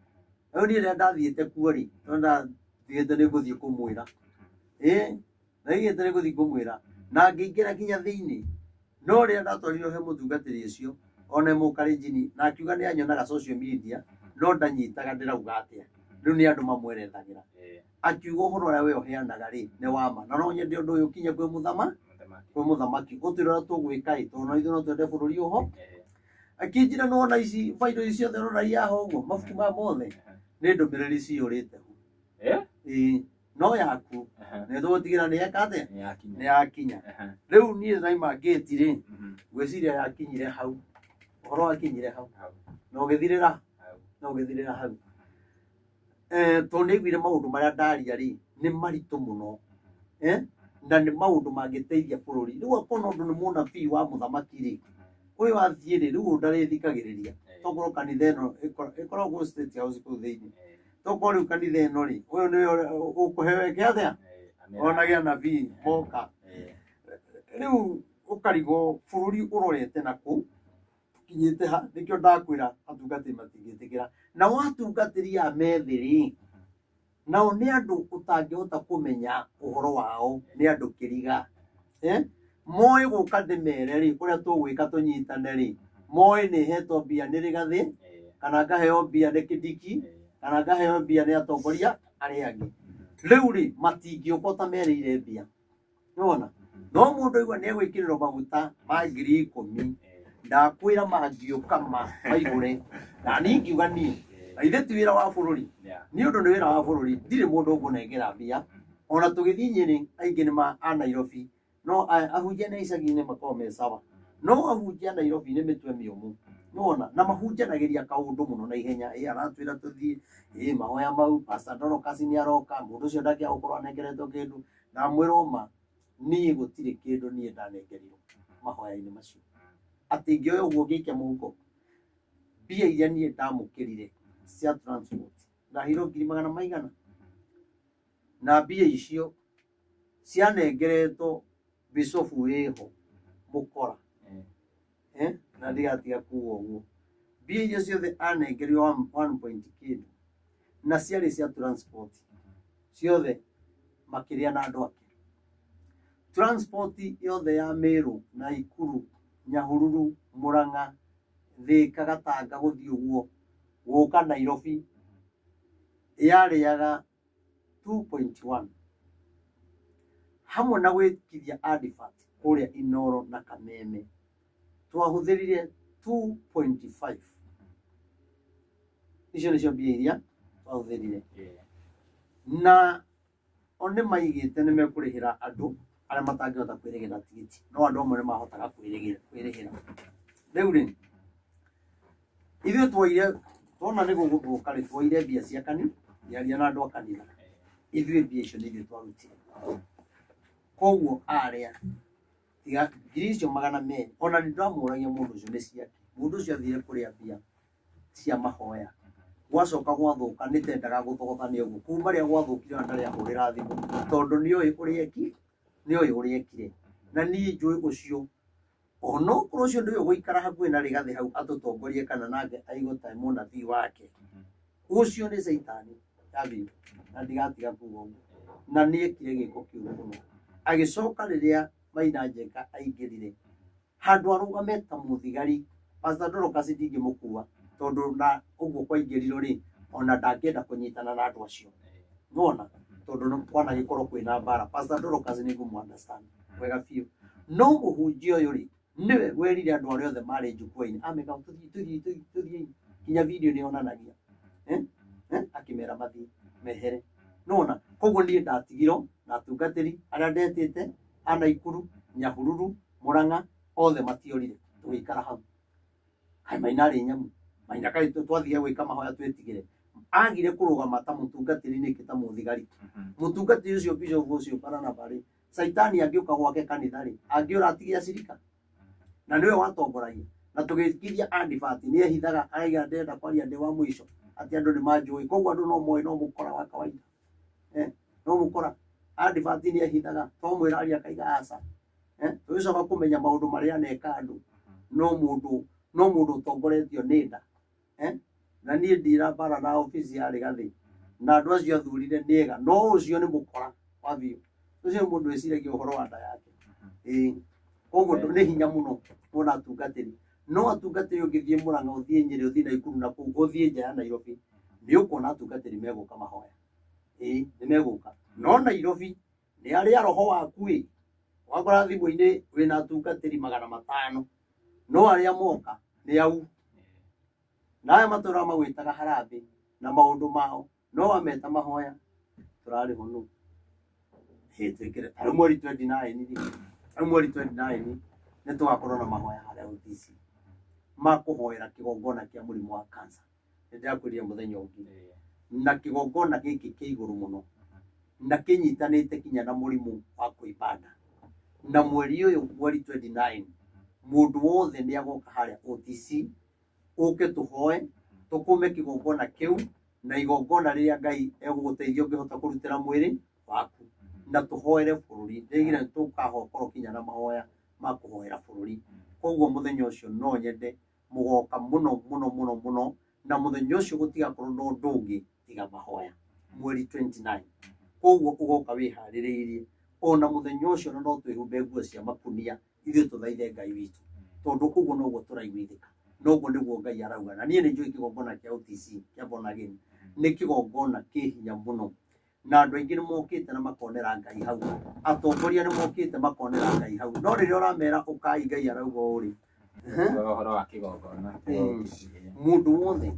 rĩu niĩ rĩrĩa ndathiĩte kuo rĩ no ndathiĩte nĩ ngũthiĩ kũmwĩra ndaigĩte nĩ ngũthiĩ kũmwĩra na ngĩingĩra nginya thĩinĩ no rĩrĩa ndatwarirwo he mũtungatĩri ũcio ona Mũkalenjin na akiuga nĩ anyonaga social media no ndanyitaga ndĩrauga atĩa rĩu nĩ andũ mamwerethagĩra akiuga ũhoro ũrĩa we ũheanaga rĩ nĩ wama na no nyende ũndũ ũyũ ũkinye kwĩ mũthamaki ũtwĩra tũgwĩka ĩ tondũ no ithuĩ no twende bũrũri ũho akĩnjĩra no ona ici bairo ici ciothe ũroragia haha ũguo mabuku maya mothe nĩ ndũmĩrĩri ciyũrĩte hu no yaku nĩ tũgũtigĩra nĩ eka atĩa nĩ yakinya rĩu niĩ ndaima gate rĩ ngwĩciria yakinyire hau ũhoro wakinyire hau na ũgĩthirĩra hau tondũ nĩaiguire maũndũ marĩa ndaria rĩ nĩ maritũ mũno na nĩ maũndũ mangĩteithia bũrũri rĩu akona ũndũ nĩ mũnabii wa mũthamaki rĩ ũyũ athiĩ rĩ rĩu ndarĩthikagĩrĩria tokorwo kanitha ĩno ĩkoragwo State House kũu thĩinĩ tokorwo rĩu kanitha ĩno rĩ ũyũ nĩwe ũkũheo eke atĩa ona gĩa nabii moka rĩu ũkarigwo bũrũri ũrorete nakũ kinyĩte ha nĩkĩo ndakwĩra atungatĩri matingĩtĩkĩra na watungatĩri aya methĩ rĩ nao nĩ andũ ũtangĩhota kũmenya ũhoro wao nĩ andũ kĩriga moĩ gũka ndĩmere rĩ ũrĩa tũgwĩka tũnyitane rĩ moĩ nĩ hetwo mbia nĩ Rigathĩ kana ngaheo mbia nĩ Kindiki kana ngaheo mbia nĩ atongoria arĩa angĩ rĩu rĩ matingĩũka ũtamerĩire mbia nĩwona no mũndũ aigua nĩ egwĩkĩrĩrwo maguta ma 10,000 ndakwĩra mangĩũka maigũre na niĩ ngiuga niĩ na ithe ti wĩra wa bũrũri nĩ ũndũ nĩ wĩra wa bũrũri ndirĩ mũndũ ũkũnengera mbia ona tũgĩthiĩ Nyĩrĩ aingĩ nĩ a Nairobi no ahunjia na icagi-inĩ makoragwo me sawa no ahunjia Nairobi nĩ mĩtwe mĩũmũ nĩwona na mahunjanagĩria kaũndũ mũno na ihenya aratwĩra tũthiĩ mahoya mau Pastor Dorcas nĩ aroka mũndũ ũcio ndakĩaga gũkorwo anengeretwo kĩndũ na mwĩra ma niĩ gũtirĩ kĩndũ niĩ ndanengerirwo mahoya-inĩ macio atĩ ngĩoya ũguo ngĩikia mũhuko mbia iria niĩ ndamũkĩrire cia transport ndahirwo 200,000 na mbia icio cianengeretwo bicobu wĩho mũkora na ndigatiga kuga ũguo mbia icio ciothe anengerirwo 1.k na ciarĩ cia transport ciothe makĩria na andũ ake transport yothe ya Meru Naikuru Nyahururu Murang'a Thika Gatanga gũthiĩ ũguo gũka Nairobi yarĩaga 2.1 hamwe na gwĩkithia advert kũrĩa Inoro na Kameme twahũthĩrire 2.5 icio nĩcio mbia iria twahũthĩrire na one maigĩte nĩ mekũrĩhĩra andũ arĩa matangĩhota kwĩrĩhĩra tigiti no andũ amwe nĩ mahotaga kwĩrĩhĩra rĩu rĩ ithuĩ twoire twona nĩ gũgũthũka rĩ twoire mbia cia kanitha yaria na andũ a kanitha ithuĩ mbia icio nĩ ithuĩ twarutire koguo arĩa tiga 200,000 ona nĩ ndamũragia mũndũ ũcio nĩ ciake mũndũ ũcio athire kũrĩa mbia cia mahoya gwacoka gwathũka nĩ tendaga gũthogothanio ũguo kuma rĩrĩa gwathũkire ona ndarĩ ahũrĩra thimũ tondũ nĩoĩ ũrĩa ekire na niĩ njũĩ ũcio ona ũkorwo ũcio nĩwe gũikara hakuhĩ na Rigathĩ hau atũtongorie kana nake aigũta mũnabii wake ũcio nĩ Saitani yathĩ na ndigatiga kuga ũguo na nĩ ekire gĩko kĩũru mũno agĩcoka rĩrĩa Maina Njenga aingĩrire handũ arũgame ta mũthigari Pastor Dorcas ndingĩmũkua tondũ na ũguo kwa ingĩrirwo rĩ ona ndangĩenda kũnyitana na andũ acio nona tondũ kwanagĩkorwo kwĩna mbara Pastor Dorcas nĩ ngũmũ-understand wega biũ no mũhunjia ũyũ rĩ niwe werire andũ arĩa othe marĩ njukua-inĩ ameka tũthiĩ kinya video nĩ onanagia akĩmera mathiĩ mehere nona koguo niĩ ndatigirwo na atungatĩri arĩa ndetĩte a Naikuru Nyahururu Murang'a othe matiorire tũgĩikara hau hai Maina arĩ nyamũ Maina kaĩ twathiĩ gwĩka mahoya twĩtigĩre agire kũrũgama ta mũtungatĩri nĩkĩ ta mũthigari mũtungatĩri ũcio bishop ũcio Barnaba Saitani angĩũka gwake kanitha rĩ angĩũra atigia cirika na nĩwe watongoragia na tũgĩkithia advert nĩ ehithaga aiga ndenda kwaria ndĩ wa mũico atĩ andũ nĩ manjũĩ koguo andũ no moĩ no mũkora wa kawaida no mũkora advert nĩ ehithaga to mwĩra aria akaiga aca tũgĩcoka kũmenya maũndũ marĩa aneka andũ no mũndũ ũtongoretio nĩ nda na niĩ ndira bara na ofisi ya Rigathĩ na andũ acio athurire nĩega no ũcio nĩ mũkora wa biũ ũcio mũndũ eciragia ũhoro wa nda yake koguo nĩ hinya mũno wona atungatĩri no atungatĩri ũngĩthiĩ Mũrang'a ũthiĩ Nyĩrĩ ũthiĩ Naikuru na kũu ũthiĩ nja ya Nairobi nĩ ũkuona atungatĩri megũka mahoya nĩ megũka no Nairobi nĩ arĩa roho waku wakora thimũ-inĩ wĩna atungatĩri 500 no arĩa moka nĩ au nawe matũra magwĩtaga harambĩ na maũndũ mao no ameta mahoya tũrarĩ ho nũ twĩkĩre tarĩ mweri 29 nĩ tũgakorwo na mahoya harĩa OTC makũhoera kĩgongona kĩa mũrimũ wa cancer nĩ ndĩrakwĩrire mũthenya ũngĩ na kĩgongona gĩkĩ kĩ igũrũ mũno na kĩnyitanĩte kinya na mũrimũ wa kũimbanda na mweri ũyũ mweri 29 mũndũ wothe nĩ agoka harĩa OTC ũke tũhoe tũkũme kĩgongona kĩu na igongona rĩrĩa Ngai egũgũteithia ũngĩhota kũrutĩra mwĩrĩ waku na tũhoere bũrũri ndĩgire tũkahokorwo kinya na mahoya ma kũhoera bũrũri koguo mũthenya ũcio no nyende mũgoka mũno na mũthenya ũcio gũtigakorwo na ũndũ ũngĩ tiga mahoya mweri 29 koguo ũgoka wĩharĩrĩirie ona mũthenya ũcio no twĩhumbe nguo cia makunia ithuĩ tũthaithe Ngai witũ tondũ ũguo noguo tũraiguithĩka noguo nĩguo Ngai arauga na niĩ nĩ njũĩ kĩgongona kĩa OTC kĩa Born Again nĩ kĩgongona kĩ hinya mũno na andũ aingĩ nĩ mokĩte na makonera Ngai hau atongoria nĩ mokĩte makonera Ngai hau no rĩrĩa ũramera ũkai Ngai arauga ũrĩ ũhoro wa kĩgongona mũndũ wothe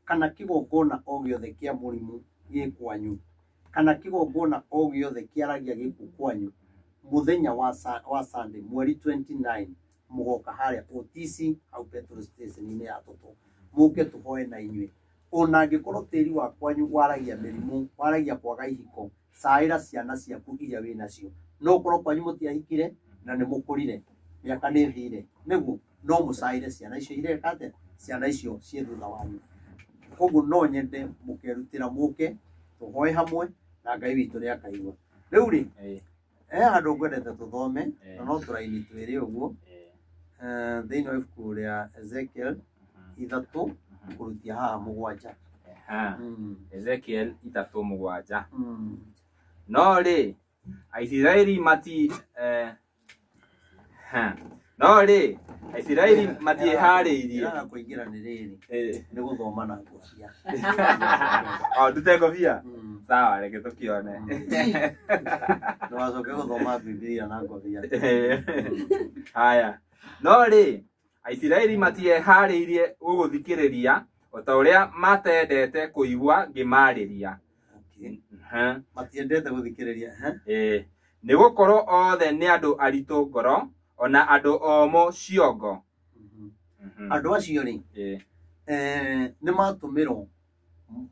kana kĩgongona o gĩothe kĩa mũrimũ gĩ kwanyu kana kĩgongona o gĩothe kĩaragia gĩkuũ kwanyu mũthenya wa Sunday mweri 29 mũgoka harĩa OTC au petrol station-inĩ ya Toto mũke tũhoe na inyuĩ ona angĩkorwo tĩri wa kwanyu waragia mĩrimũ waragia kwaga ihiko caĩra ciana ciaku iria wĩ nacio no ũkorwo kwanyu mũtiahikire na nĩ mũkũrire mĩaka nĩ thire nĩguo no mũcaĩre ciana icio ireka atĩa ciana icio ciĩ thutha wanyu koguo no nyende mũkerutĩra mũke tũhoe hamwe na Ngai witũ nĩ akaigua rĩu rĩ andũ ngwendete tũthome na no tũraini twĩrĩ ũguo thĩinĩ wa ibuku rĩa Ezekiel 3 kũrutia haha 7 Ezekiel 3:7 no rĩ Aisiraeli matiĩharĩirie kũingĩra nĩ rĩrĩ nĩ gũthoma na ngũbia ndute ngũbia sawa reke tũkĩone ndũgacoke gũthoma Biblia na ngũbia haya no rĩ Aisiraeli matiĩharĩirie gũgũthikĩrĩria o ta ũrĩa matendete kũigua ngĩmarĩria matiendete gũthikĩrĩria nĩ gũkorwo othe nĩ andũ aritũ ngoro ona andũ omũ ciongo andũ acio rĩ nĩ matũmĩrwo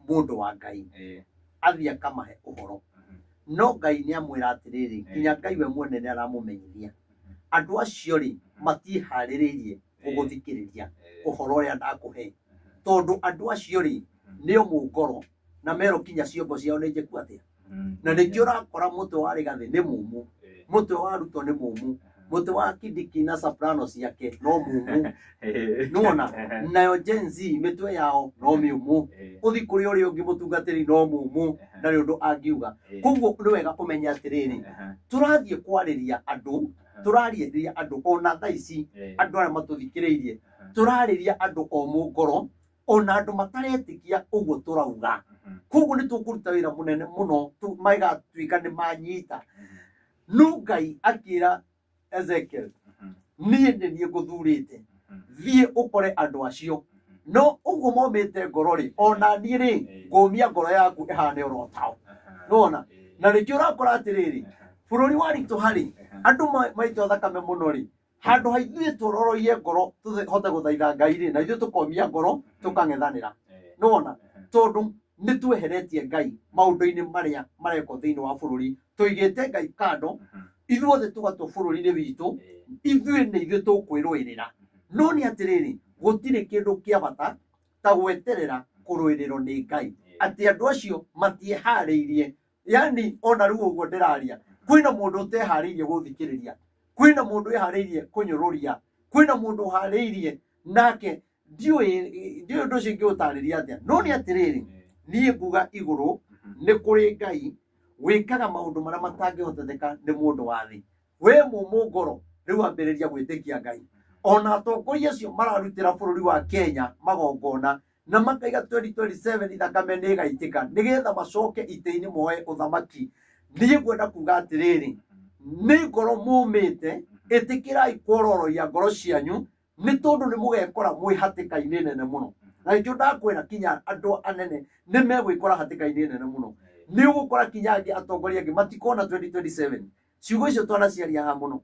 mũndũ wa Ngai athiĩ akamahe ũhoro no Ngai nĩ amwĩra atĩrĩrĩ kinya Ngai we mwene nĩ aramũmenyithia andũ acio rĩ matiĩharĩrĩirie gũgũthikĩrĩria ũhoro ũrĩa ndakũhe tondũ andũ acio rĩ nĩo mũngoro na mero kinya ciongo ciao nĩ njĩku atĩa na nĩkĩo ũrakora mũtwe wa Rigathĩ nĩ mũmũ mũtwe wa Ruto nĩ mũmũ mũtwe wa Kindiki na soprano ciake no mũmũ nũona nayo Gen Z mĩtwe yao no mĩũmũ ũthi kũrĩ ũrĩa ũngĩ mũtungatĩri no mũmũ na nĩ ũndũ angiuga koguo nĩ wega kũmenya atĩrĩrĩ tũrathiĩ kwarĩria andũ tũrarĩria andũ ona thaa ici andũ arĩa matũthikĩrĩirie tũrarĩria andũ o mũngoro ona andũ mataretĩkia ũguo tũrauga koguo nĩ tũkũruta wĩra mũnene mũno magatuĩka nĩ manyita no Ngai akĩra Ezekiel niĩ nĩ niĩ ngũthurĩte thiĩ ũkore andũ acio no ũguo momĩte ngoro rĩ ona niĩ rĩ ngũmia ngoro yaku ĩhane oro tao nona na nĩkĩo ũrakora atĩrĩrĩ bũrũri wa ritũ harĩ andũ maitwo thakame mũno rĩ handũ ha ithuĩ tũroroie ngoro tũhote gũthaitha Ngai rĩ na ithuĩ tũkomia ngoro tũkang'ethanĩra nona tondũ nĩ tweheretie Ngai maũndũ-inĩ marĩa marekwo thĩinĩ wa bũrũri tũigĩte Ngai kando ithuothe tũgatwo bũrũri-inĩ witũ ithuĩ nĩ ithuĩ tũkwĩrũĩrĩra no nĩ atĩrĩrĩ gũtirĩ kĩndũ kĩa bata ta gweterera kũrũĩrĩrwo nĩ Ngai atĩ andũ acio matiĩharĩirie yani ona rĩu ũguo ndĩraria kwĩna mũndũ ũteharĩirie gũthikĩrĩria kwĩna mũndũ eharĩirie kũnyũrũria kwĩna mũndũ harĩirie nake ndiũĩ ũndũ ũcio ingĩũtarĩria atĩa no nĩ atĩrĩrĩ niĩ nguga igũrũ nĩ kũrĩ Ngai wĩkaga maũndũ marĩa matangĩhoteteka nĩ mũndũ wa thĩ we mũmũ ngoro rĩu ambĩrĩria gwĩtĩkia Ngai ona atongoria acio mararutĩra bũrũri wa Kenya magongona na makaiga 2027 thakame nĩ ĩgaitĩka nĩgetha macoke itĩ-inĩ moe ũthamaki. Niĩ ngwenda kuga atĩrĩrĩ, nĩ ngoro mũmĩte, ĩtĩkĩrai kuororoia ngoro cianyu nĩ tondũ nĩ mũgekora mwĩ hatĩka-inĩ nene mũno. Na nĩkĩo ndakwĩra kinya andũ anene nĩ megwĩkora hatĩka-inĩ nene mũno. Nĩ ũgũkora kinya angĩ atongoria angĩ matikona 2027. Ciugo icio twanaciaria haha mũno.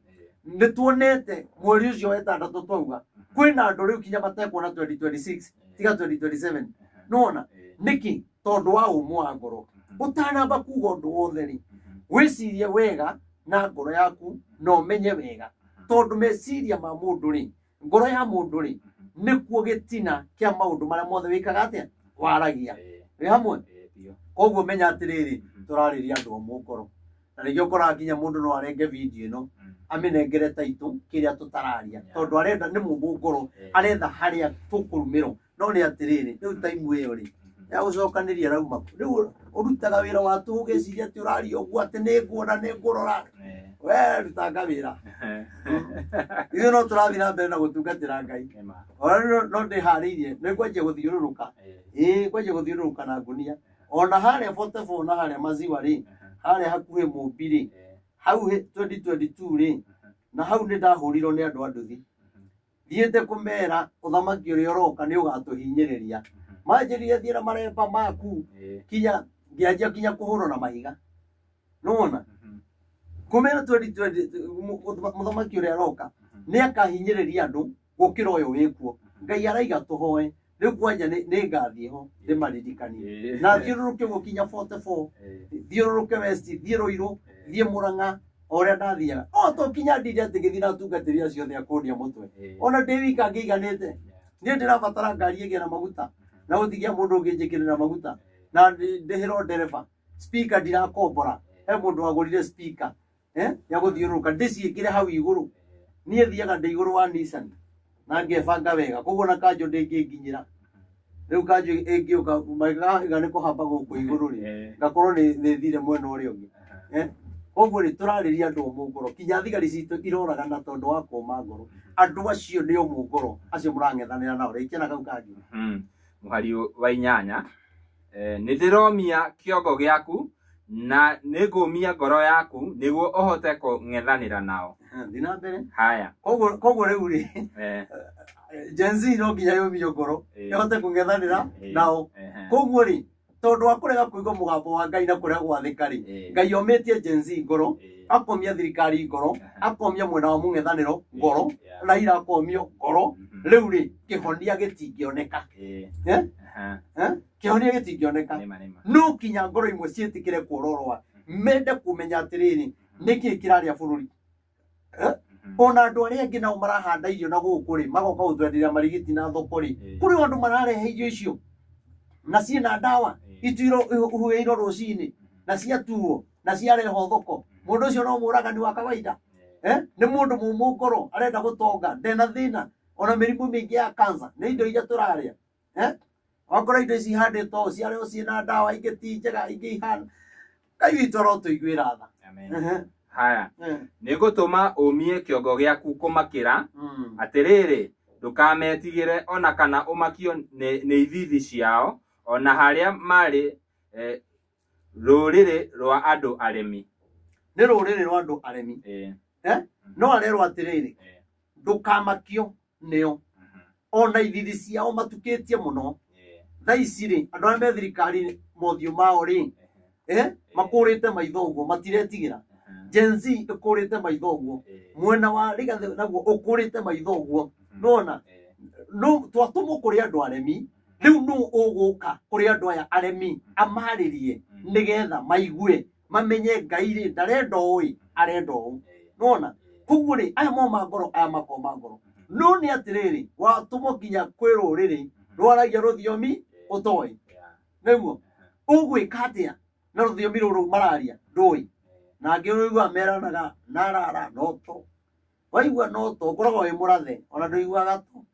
Nĩ tuonete mweri ũcio wa ĩtandatũ twauga kwĩna andũ rĩu kinya matekuona 2026 tiga 2027. Nona nĩkĩ? Tondũ wa ũmũ wa ngoro. Ũtanamba kuga ũndũ wothe rĩ, wĩcirie wega na ngoro yaku na ũmenye wega. Tondũ meciria ma mũndũ rĩ, ngoro ya mũndũ rĩ, nĩkuo gĩtina kĩa maũndũ marĩa mothe wĩkaga atĩa waragia. Wĩ hamwe? Koguo menya atĩrĩrĩ, tũrarĩria andũ omũ ngoro. Na nĩkĩo ũkoraga kinya mũndũ no arenge video ĩno amĩnengere taitũ kĩrĩa tũtararia, tondũ arenda nĩ mũmũ ngoro, aretha harĩa tũkũrumĩrwo. No nĩ atĩrĩrĩ, rĩu taimu ĩyo rĩ, ya gũcokanĩria rauma rĩu ũrutaga wĩra wa tũ ũgĩciria atĩ ũraria ũguo atĩ nĩ nguona nĩ ngũrora. We rutanga wĩra. Ithuĩ no tũrathiĩ na mbere na gũtungatĩra Ngai. Ona no ndĩharĩirie nĩ ngwanjia gũthiũrũrũka. Ngwanjia gũthiũrũrũka na ngunia. Ona harĩa 44 na harĩa maziwa rĩ, harĩa hakuhĩ Mũmbi rĩ, hau 2022 rĩ, na hau nĩ ndahũrirwo nĩ andũ a nduthi. Thiĩte kũmera ũthamaki ũrĩa ũroka nĩ ũgatũhinyĩrĩria. Manjĩrire thiĩ na maremba maku kinya ngĩanjia kinya kũhũrwo na mahiga. Nĩwona? Kũmera 2020 mũthamaki ũrĩa aroka nĩ akahinyĩrĩria andũ gũkĩra ũyũ wĩkuo. Ngai araiga tũhoe. Rĩu kwanja nĩ ngathiĩ ho ndĩmaririkanie. Na thiũrũrũke gũkinya 44, thiũrũrũke West, thiĩ Rũirũ, thiĩ Mũrang'a, o ũrĩa ndathiaga. O tũkinya ndire atĩ gĩthiĩ na tungatĩria acio othe akũndia mũtwe. Ona ndĩ wika ngĩiganĩte. Niĩ ndĩrabatara ngari ĩgĩe na maguta. Na gũtigia mũndũ ũngĩ njĩkĩrĩra maguta. Na ndĩhĩrwo ndereba. Speaker ndirakombora. He mũndũ wagũrire speaker. Ya gũthiũrũrũka ndĩciĩkĩre hau igũrũ. Niĩ thiaga ndĩ igũrũ wa Nissan. Na ngebanga wega. Koguo na kanjũ ndĩngĩnginyĩra. Rĩu kanjũ ĩngĩũka maiga nĩ kũhamba gũkũ igũrũ rĩ. Ngakorwo nĩ thire mwena ũrĩa ũngĩ. Koguo rĩ tũrarĩria andũ omũ ngoro. Kinya thigari citũ iroraga na tondũ wa kũma ngoro. Andũ acio nĩ omũ ngoro. Acio mũrang'ethanĩra nao. Rĩkĩna kau kangĩ. Mũhari wa inyanya. Nĩ ndĩromia kĩongo gĩaku na nĩ ngũmia ngoro yaku nĩguo ũhote kũng'ethanĩra nao. Thiĩ na mbere. Haya. Koguo rĩu rĩ. Gen Z no nginya yũmio ngoro. Ĩhote kũng'ethanĩra nao. Koguo rĩ, tondũ wa kũrega kũigua mũgambo wa Ngai na kũrĩa gwathĩka rĩ, Ngai omĩtie Gen Z ngoro, akomia thirikari ngoro, akomia mwena wa mũng'ethanĩro ngoro, Raila akomio ngoro. Rĩu rĩ, kĩhonia gĩtingĩoneka. Kĩhonia gĩtingĩoneka. No kinya ngoro imwe ciĩtĩkĩre kuororoa, mende kũmenya atĩrĩrĩ, nĩkĩ kĩrarĩa bũrũri. Ona andũ arĩa angĩ nao marahanda irio na gũkũ rĩ, magoka gũtwenderia marigiti na thoko rĩ, kũrĩ andũ mararehe irio icio na ciĩna ndawa ihuhĩirwo rũcinĩ na ciatuo na ciarehwo thoko. Mũndũ ũcio no mũragani wa kawaida. Nĩ mũndũ mũmũ ngoro arenda gũtonga, ndena thĩna, ona mĩrimũ mĩingĩ ya cancer nĩ indo iria tũrarĩa. Wakora indo ici ihandĩtwo ciarehwo ciĩna ndawa, ingĩ ti njega, ingĩ ihana. Ngai witũ arotũiguĩra tha. Haya. Nĩ ngũtũma ũmie kĩongo gĩaku kũmakĩra atĩrĩrĩ, ndũkametigĩre ona kana ũmakio nĩ ithithi ciao ona harĩa marĩ rũrĩrĩ rwa andũ aremi. Nĩ rũrĩrĩ rwa andũ aremi. No arerwo atĩrĩrĩ, ndũkamakio nĩo. Ona ithithi ciao matukĩtie mũno. Thaa ici rĩ, andũ arĩa me thirikari mothiũ mao rĩ, makũrĩte maitho ũguo matiretigĩra. Gen Z ĩkũrĩte maitho ũguo. Mwena wa Rigathĩ naguo ũkũrĩte maitho ũguo. Nona, twatũmwo kũrĩ andũ aremi, rĩu nũ ũgũka kũrĩ andũ aya aremi amarĩrie nĩgetha maigue mamenye Ngai rĩ ndarenda ũĩ, arenda ũũ. Nona, koguo rĩ, aya moma ngoro, aya makoma ngoro. No nĩ atĩrĩrĩ, watũmwo nginya kwĩ rũrĩrĩ rwaragia rũthiomi ũtoĩ. Nĩguo, ũgwĩka atĩa na rũthiomi rũrũ mararia ndũĩ. Na angĩ ũiguaga meranaga narara noto. Waigua noto ũkoragwo wĩ mũrathe ona ndũiguaga to.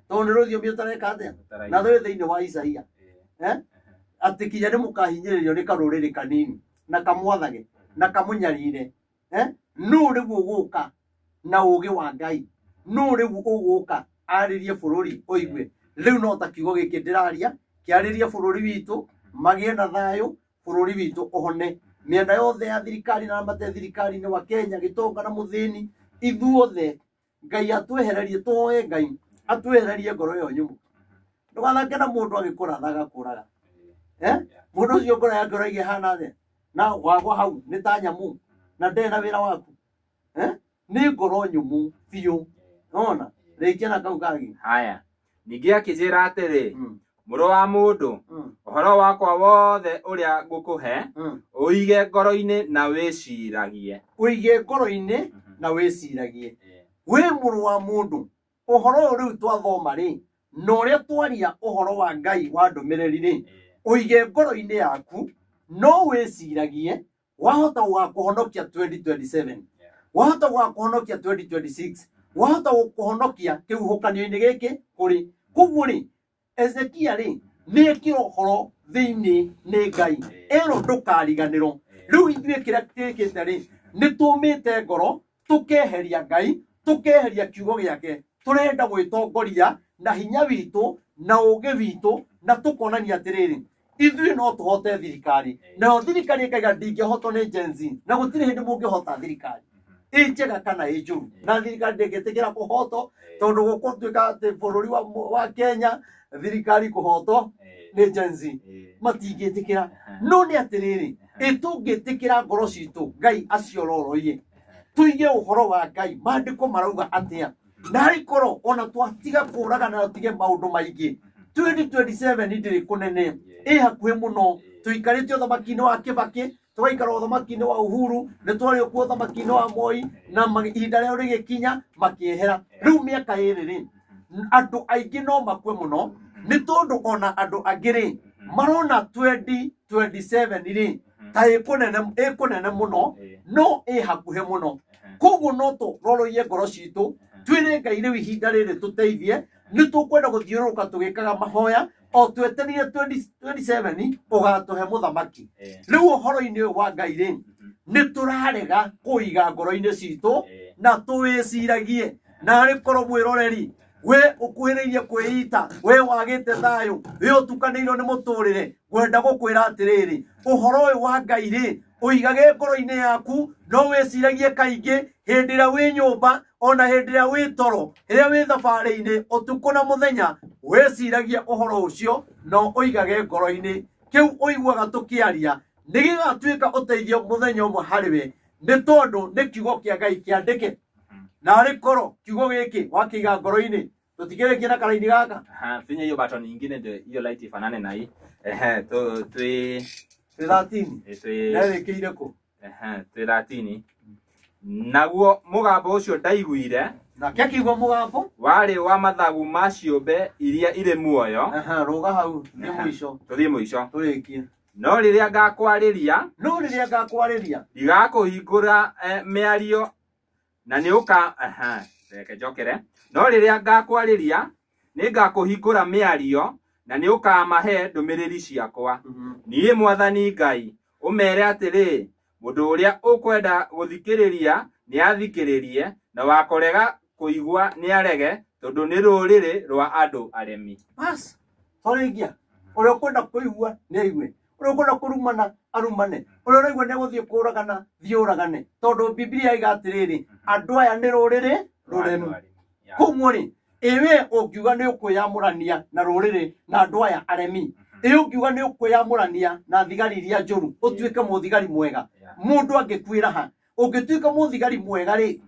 Tondũ nĩ rũthiomi ũtareka atĩa. Na thũĩ thĩinĩ wa Isaia. Atĩ kinya nĩ mũkahinyĩrĩrio nĩ karũrĩrĩ kanini na kamwathage na kamũnyarire. Nũ nĩguo gũka na ũũgĩ wa Ngai no riu uguka aririe bururi oigwe riu no ta kiugo giki ndiraria kiaririe bururi witu magie na thayo bururi witu ohone mienda yothe ya thirikari na mate thirikari ni wa Kenya gitonga na muthini ithuothe ngai atwehererie twoe ngai atwehererie ngoro yo nyumu ndugathake na mundu agikurathaga kuraga mundu ucio ngoro yake uraigie hana the na wagwa hau ni ta nyamu na ndena wira waku ni ngoro nyumu biu ona reikia na kau kagi haya ningi akijira atiri muro wa mundu uhoro wakwa wothe uria ngukuhe uige ngoro-ini na wiciragie na wiciragie we muru wa mundu uhoro riu twathoma ri no uria twaria uhoro wa ngai wa ndumiriri ri uige ngoro-ini yaku no wiciragie wahota kuhonokia 2027 wahota kuhonokia 2026 wahota kuhonokia kiuhukanio-ini giki kuri kuguo ri Ezekia ri ni kirohoro thiini ni ngai ero ndukariganiro riu ithue kira tikite ri ni tumite ngoro tukeheria ngai tukeheria kiugo giake turenda gwitongoria na hinya witu na uge witu na tukonania atiriri ithue no tuhote thirikari na thirikari ikaiga ndingihotwo ni jenzi na gutire hindi mungihota thirikari injega kana ijuru na thirikari ndingitikira kuhoto tondu gukutuika ati bururi wa Kenya thirikari kuhoto ni jenzi matingitikira no ni atiriri itungitikira ngoro citu ngai aciororoie tuige uhoro wa ngai mandiko marauga atia na ikoro ona twatiga kuraga na tige maundu maingi 2027 ndiri kunene hakuhi muno tuikarite uthamaki-ini wa Kibaki twaikara uthamaki-ini wa Uhuru ni twari ku uthamaki-ini wa Moi na ihinda rĩao rĩgĩkinya makiehera riu miaka ĩrĩ andu aingi no makwe muno ni tondu ona andu angiri marona 2027 ri ta ikunene muno no hakuhi muno koguo no turoroie ngoro citu twire ngai riu ihinda riri tuteithie ni tukwenda guthiuruka tugikaga mahoya o tweterire 2027 ugatuhe muthamaki riu uhoro-ini wa ngai ri ni turarega kuiga ngoro-ini citu na tuwiciragie na ri korwo mwiroreri we ukuhiririe kwiita we wagite thayo we utukanirwo ni muturire gwenda gukwira atiriri uhoro uyu wa ngai ri uigage ngoro-ini yaku no wiciragie kaingi hindi ria wi nyumba ona hindi ria wi toro ria wi thabari-ini utuku na muthenya wiciragie uhoro ucio no uigage ngoro-ini kiu uiguaga tukiaria nigigatuika uteithio muthenya umwe hariwe ni tondu ni kiugo kia ngai kiandike na ri koro kiugo giki wakiga ngoro-ini tutigere kina karaini gaka finya hiyo button nyingine ndio hiyo light ifanane na hii twi 13 narekeire ku twi 13 naguo mugambo ucio ndaiguire na kiakigwa mugambo wari wa mathagu ma ciumbe iria iri muoyo ruga hau ni mwisho tuthie mwisho turikie no riria ngakwariria igakuhingura miario na ni uka reke njokere no riria ngakwariria ni ngakuhingura miario na ni ukamahe ndumiriri ciakwa nie mwathani ngai umere atiri mundu uria ukwenda guthikiriria ni athikiririe na wakorega kuigwa ni arege tondu ni ruriri rwa andu aremi bas torigia uria ukwenda kuigwa ni aigwe uria ukwenda kurumana arumane uria uraigwa ni guthie kuragana thiuragane tondu Biblia igatiriri andu aya ni ruriri ruremu kumuri ewe ukiuga ni ukuyamurania na ruriri na andu aya aremi ukiuga ni ukuyamurania na thigari iria njuru utuike muthigari mwega mundu angikwira ha ungituika muthigari mwega ri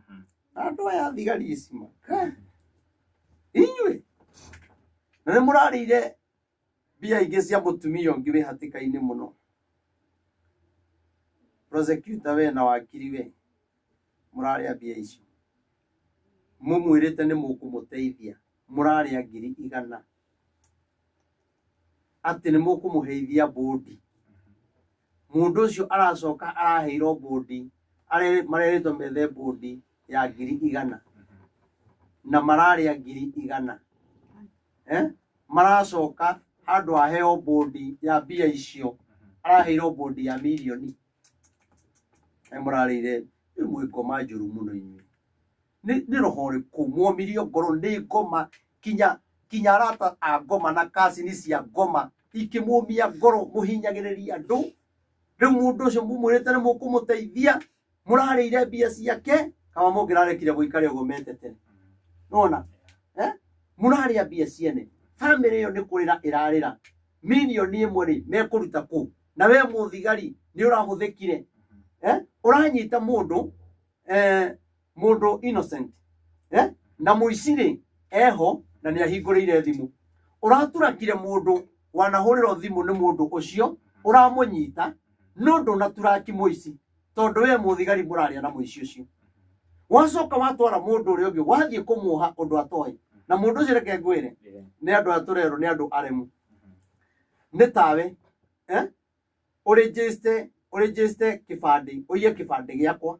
andu aya thigari icima inywe na murarire bia ingi cia mutumia ungi wi hatika-ini muno prosecutor we na wakiri we muraria bia icio mumwirite ni mukumuteithia muraria 100,000 ati ni mukumuheithia bodi mundu ucio aracoka araheirwo bodi mareretwo methe bodi ya 100,000 na mararia 100,000 maracoka andu aheo bodi ya bia icio araheirwo bodi ya milioni murarire mwiko majuru muno inywe nĩ roho rĩkũ mwomirio ngoro nĩ ngoma kinya arata a ngoma na kasini cia ngoma ikĩmũmia ngoro mũhinyagĩrĩria andũ rĩu mũndũ ũcio mũmwĩrĩte nĩ mũkũmũteithia mũrarĩire mbia ciake kama mũngĩrarekire gũikaria ũguo metete nona mũrarĩa mbia ciene family ĩyo nĩ kũrĩra ĩrarĩra milioni 1 rĩ mekũruta kũ na we mũthigari nĩ ũrahũthĩkire ũranyita mũndũ innocent na mũici rĩ eho na nĩ ahingũrĩire thimũ ũraturakire mũndũ wanahũrĩrwo thimũ nĩ mũndũ ũcio ũramũnyita no ndũnaturaki mũici tondũ we mũthigari mũrarĩa na mũici ũcio wacoka watwara mũndũ ũrĩa ũngĩ wathiĩ kũmuoha ũndũ atoĩ na mũndũ ũcio reke ngwĩre nĩ andũ atũrerwo nĩ andũ aremu nĩ tawe ũrĩnjĩste kĩbandĩ ũiye kĩbandĩ gĩakwa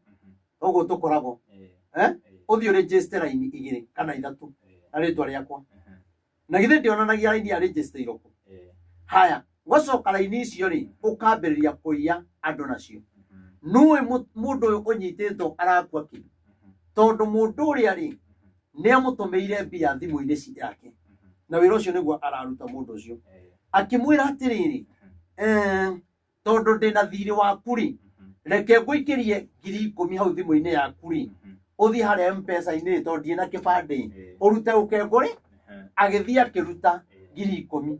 ũguo tũkoragwo ũthiĩ ũrĩnjĩste raini 2 kana 3 na rĩtwa rĩakwa na githĩ ndĩonanagia raini arĩnjĩste iroko haya gwacoka raini icio rĩ ũkambĩrĩria kũiya andũ nacio nũĩ mũndũ ũyũ ũnyitĩtwo arakua kĩ tondũ mũndũ ũrĩa rĩ nĩ amũtũmĩire mbia thimũ-inĩ ciake na wĩra ũcio nĩguo araruta mũndũ ũcio akĩmwĩra atĩrĩrĩ tondũ ndĩna thirĩ waku rĩ reke ngũikĩrie 10,000 hau thimũ-inĩ yaku rĩ ũthiĩ harĩa M-Pesa-inĩ tondũ ndirĩ na kĩbandĩ ũrute ũkengũrĩ agĩthiĩ akĩruta 10,000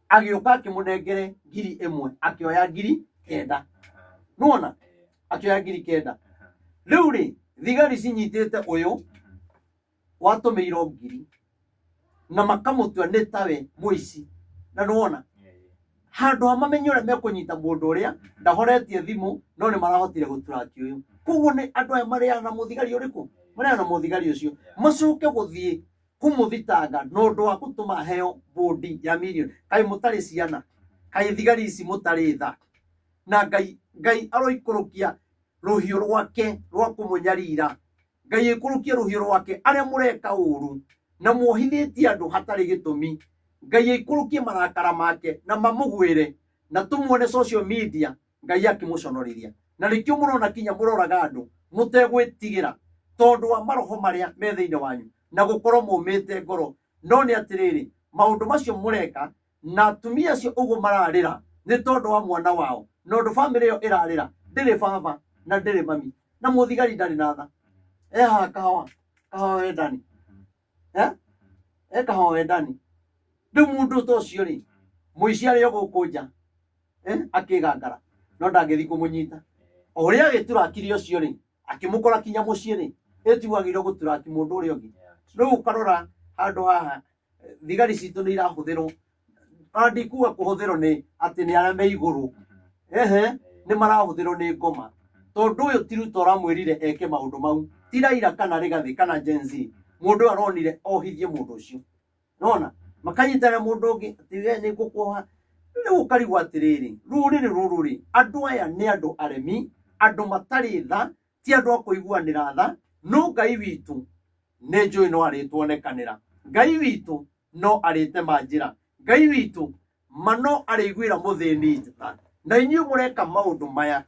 agĩũka akĩmũnengere 1,000 akĩoya 9,000 nũona akĩoya 9,000 rĩu rĩ thigari cinyitĩte ũyũ watũmĩirwo 1,000 na makamũtua nĩ tawe mũici na nũona handũ ha mamenye ũrĩa mekũnyita mũndũ ũrĩa ndahoretie thimũ no nĩ marahotire gũturaki ũyũ koguo nĩ andũ aya marĩana na mũthigari ũrĩkũ marĩana na mũthigari ũcio macoke gũthiĩ kũmũthitanga na ũndũ wa gũtũma heo bodi ya milioni kaĩ mũtarĩ ciana kaĩ thigari ici mũtarĩ tha na ngai aroikũrũkia rũhiũ rwake rwa kũmũnyarira ngai ĩkũrũkia rũhiũ rwake arĩa mũreka ũru na muohithĩtie andũ hatarĩ gĩtũmi ngai ĩkũrũkie marakara make na mamũgwĩre na tũmuone social media ngai akĩmũconorithia na nĩkĩo mũrona kinya mũroraga andũ mũtegwĩtigĩra tondũ wa maroho marĩa me thĩinĩ wanyu na gũkorwo mũmĩte ngoro no nĩ atĩrĩrĩ maũndũ macio mũreka na atumia acio ũguo mararĩra nĩ tondũ wa mwana wao na ũndũ family ĩyo ĩrarĩra ndĩrĩ baba na ndĩrĩ mami na mũthigari ndarĩ na tha haha kahawa wendani kahawa wendani rĩu mũndũ ta ũcio rĩ mũici arĩ o gũkũ nja akĩgangara no ndangĩthiĩ kũmũnyita o ũrĩa agĩturakire ũcio rĩ akĩmũkora kinya mũciĩ rĩ ĩtuagĩrwo gũturaki mũndũ ũrĩa ũngĩ rĩu ũkarora handũ haha thigari citũ nĩ irahũthĩrwo ndikuga kũhũthĩrwo nĩ atĩ nĩ arĩa me igũrũ nĩ marahũthĩrwo nĩ ngoma tondũ ũyũ ti Ruto ũramwĩrire eke maũndũ mau ti Raila kana Rigathĩ kana Gen Z mũndũ ũyũ aronire ohithie mũndũ ũcio nona makanyitana mũndũ ũngĩ atĩ we nĩ ngũkuoha rĩu ũkarigwo atĩrĩrĩ rũrĩrĩ rũrũ rĩ andũ aya nĩ andũ aremi andũ matarĩ tha ti andũ a kũiguanĩra tha no Ngai witũ nĩ njũĩ no arĩtuonekanĩra Ngai witũ no arĩtema njĩra Ngai witũ mano arĩiguĩra mũthĩni njata na inyuĩ mũreka maũndũ maya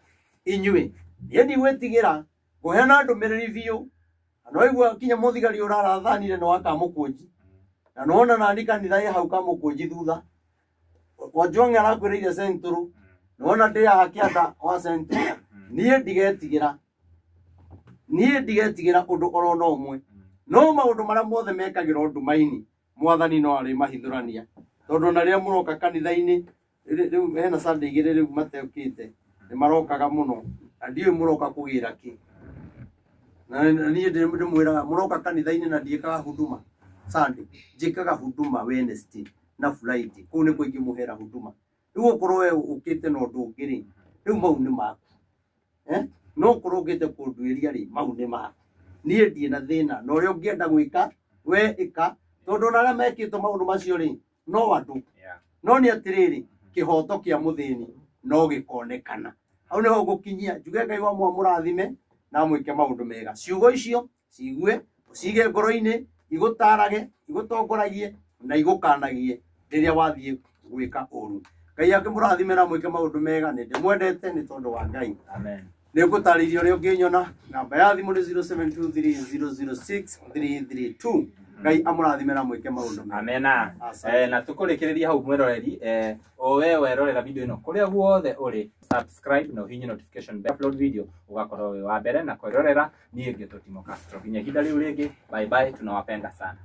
inyuĩ niĩ ndigwĩtigĩra kũheana ndũmĩrĩri biũ no igua kinya mũthigari ũrarathanire no akamũkũnji na nona nani kanitha ĩ hau kamũkũnji thutha Ojwang arakwĩrĩire Central nona ndĩ haha kĩanda wa Central niĩ ndigetigĩra ũndũ orona ũmwe no maũndũ marĩa mothe mekagĩrwo nduma-inĩ mwathani no arĩ mahithũrania tondũ na rĩrĩa mũroka kanitha-inĩ rĩu hena Sunday igĩrĩ rĩu matekĩte nĩ marokaga mũno na ndiũĩ mũroka kũgĩra kĩ na niĩ ndĩmwĩraga mũroka kanitha-inĩ na ndiĩkaga huduma Sunday njĩkaga huduma Wednesday na Friday kũu nĩkuo ingĩmũhera huduma rĩu ũkorwo we ũkĩte na ũndũ ũngĩ rĩ rĩu mau nĩ maku no ũkorwo ũkĩte kũnduĩria rĩ mau nĩ maku niĩ ndirĩ na thĩna na ũrĩa ũngĩenda gwĩka we ĩka tondũ na arĩa mekĩtwo maũndũ macio rĩ no andũ no nĩ atĩrĩrĩ kĩhoto kĩa mũthĩni no gĩkonekana hau nĩho ngũkinyia njuge Ngai wa mũrathime na mwĩke maũndũ mega ciugo icio ciigue ũcige ngoro-inĩ igũtarage igũtongoragie na igũkanagie rĩrĩa wathiĩ gwĩka ũru Ngai akĩmũrathime na mwĩke maũndũ mega nĩ ndĩmwendete nĩ tondũ wa Ngai amen. nä ngå tarä irio rä å ngä nyona namba ya thimå nä 0723006332 ngai amå rathime na mwä ke maå ndå amena na tå kå rä kä rä ria hau mwäroreri o we werorera video ä no kå rä a guothe å rä subscribe na hihinye notification bell upload video ugakorwo wĩ wa mbere na kwĩrorera niĩ ngĩtwo Timo Castro nginya ihinda rĩu rĩngĩ bye bye tunawapenda sana.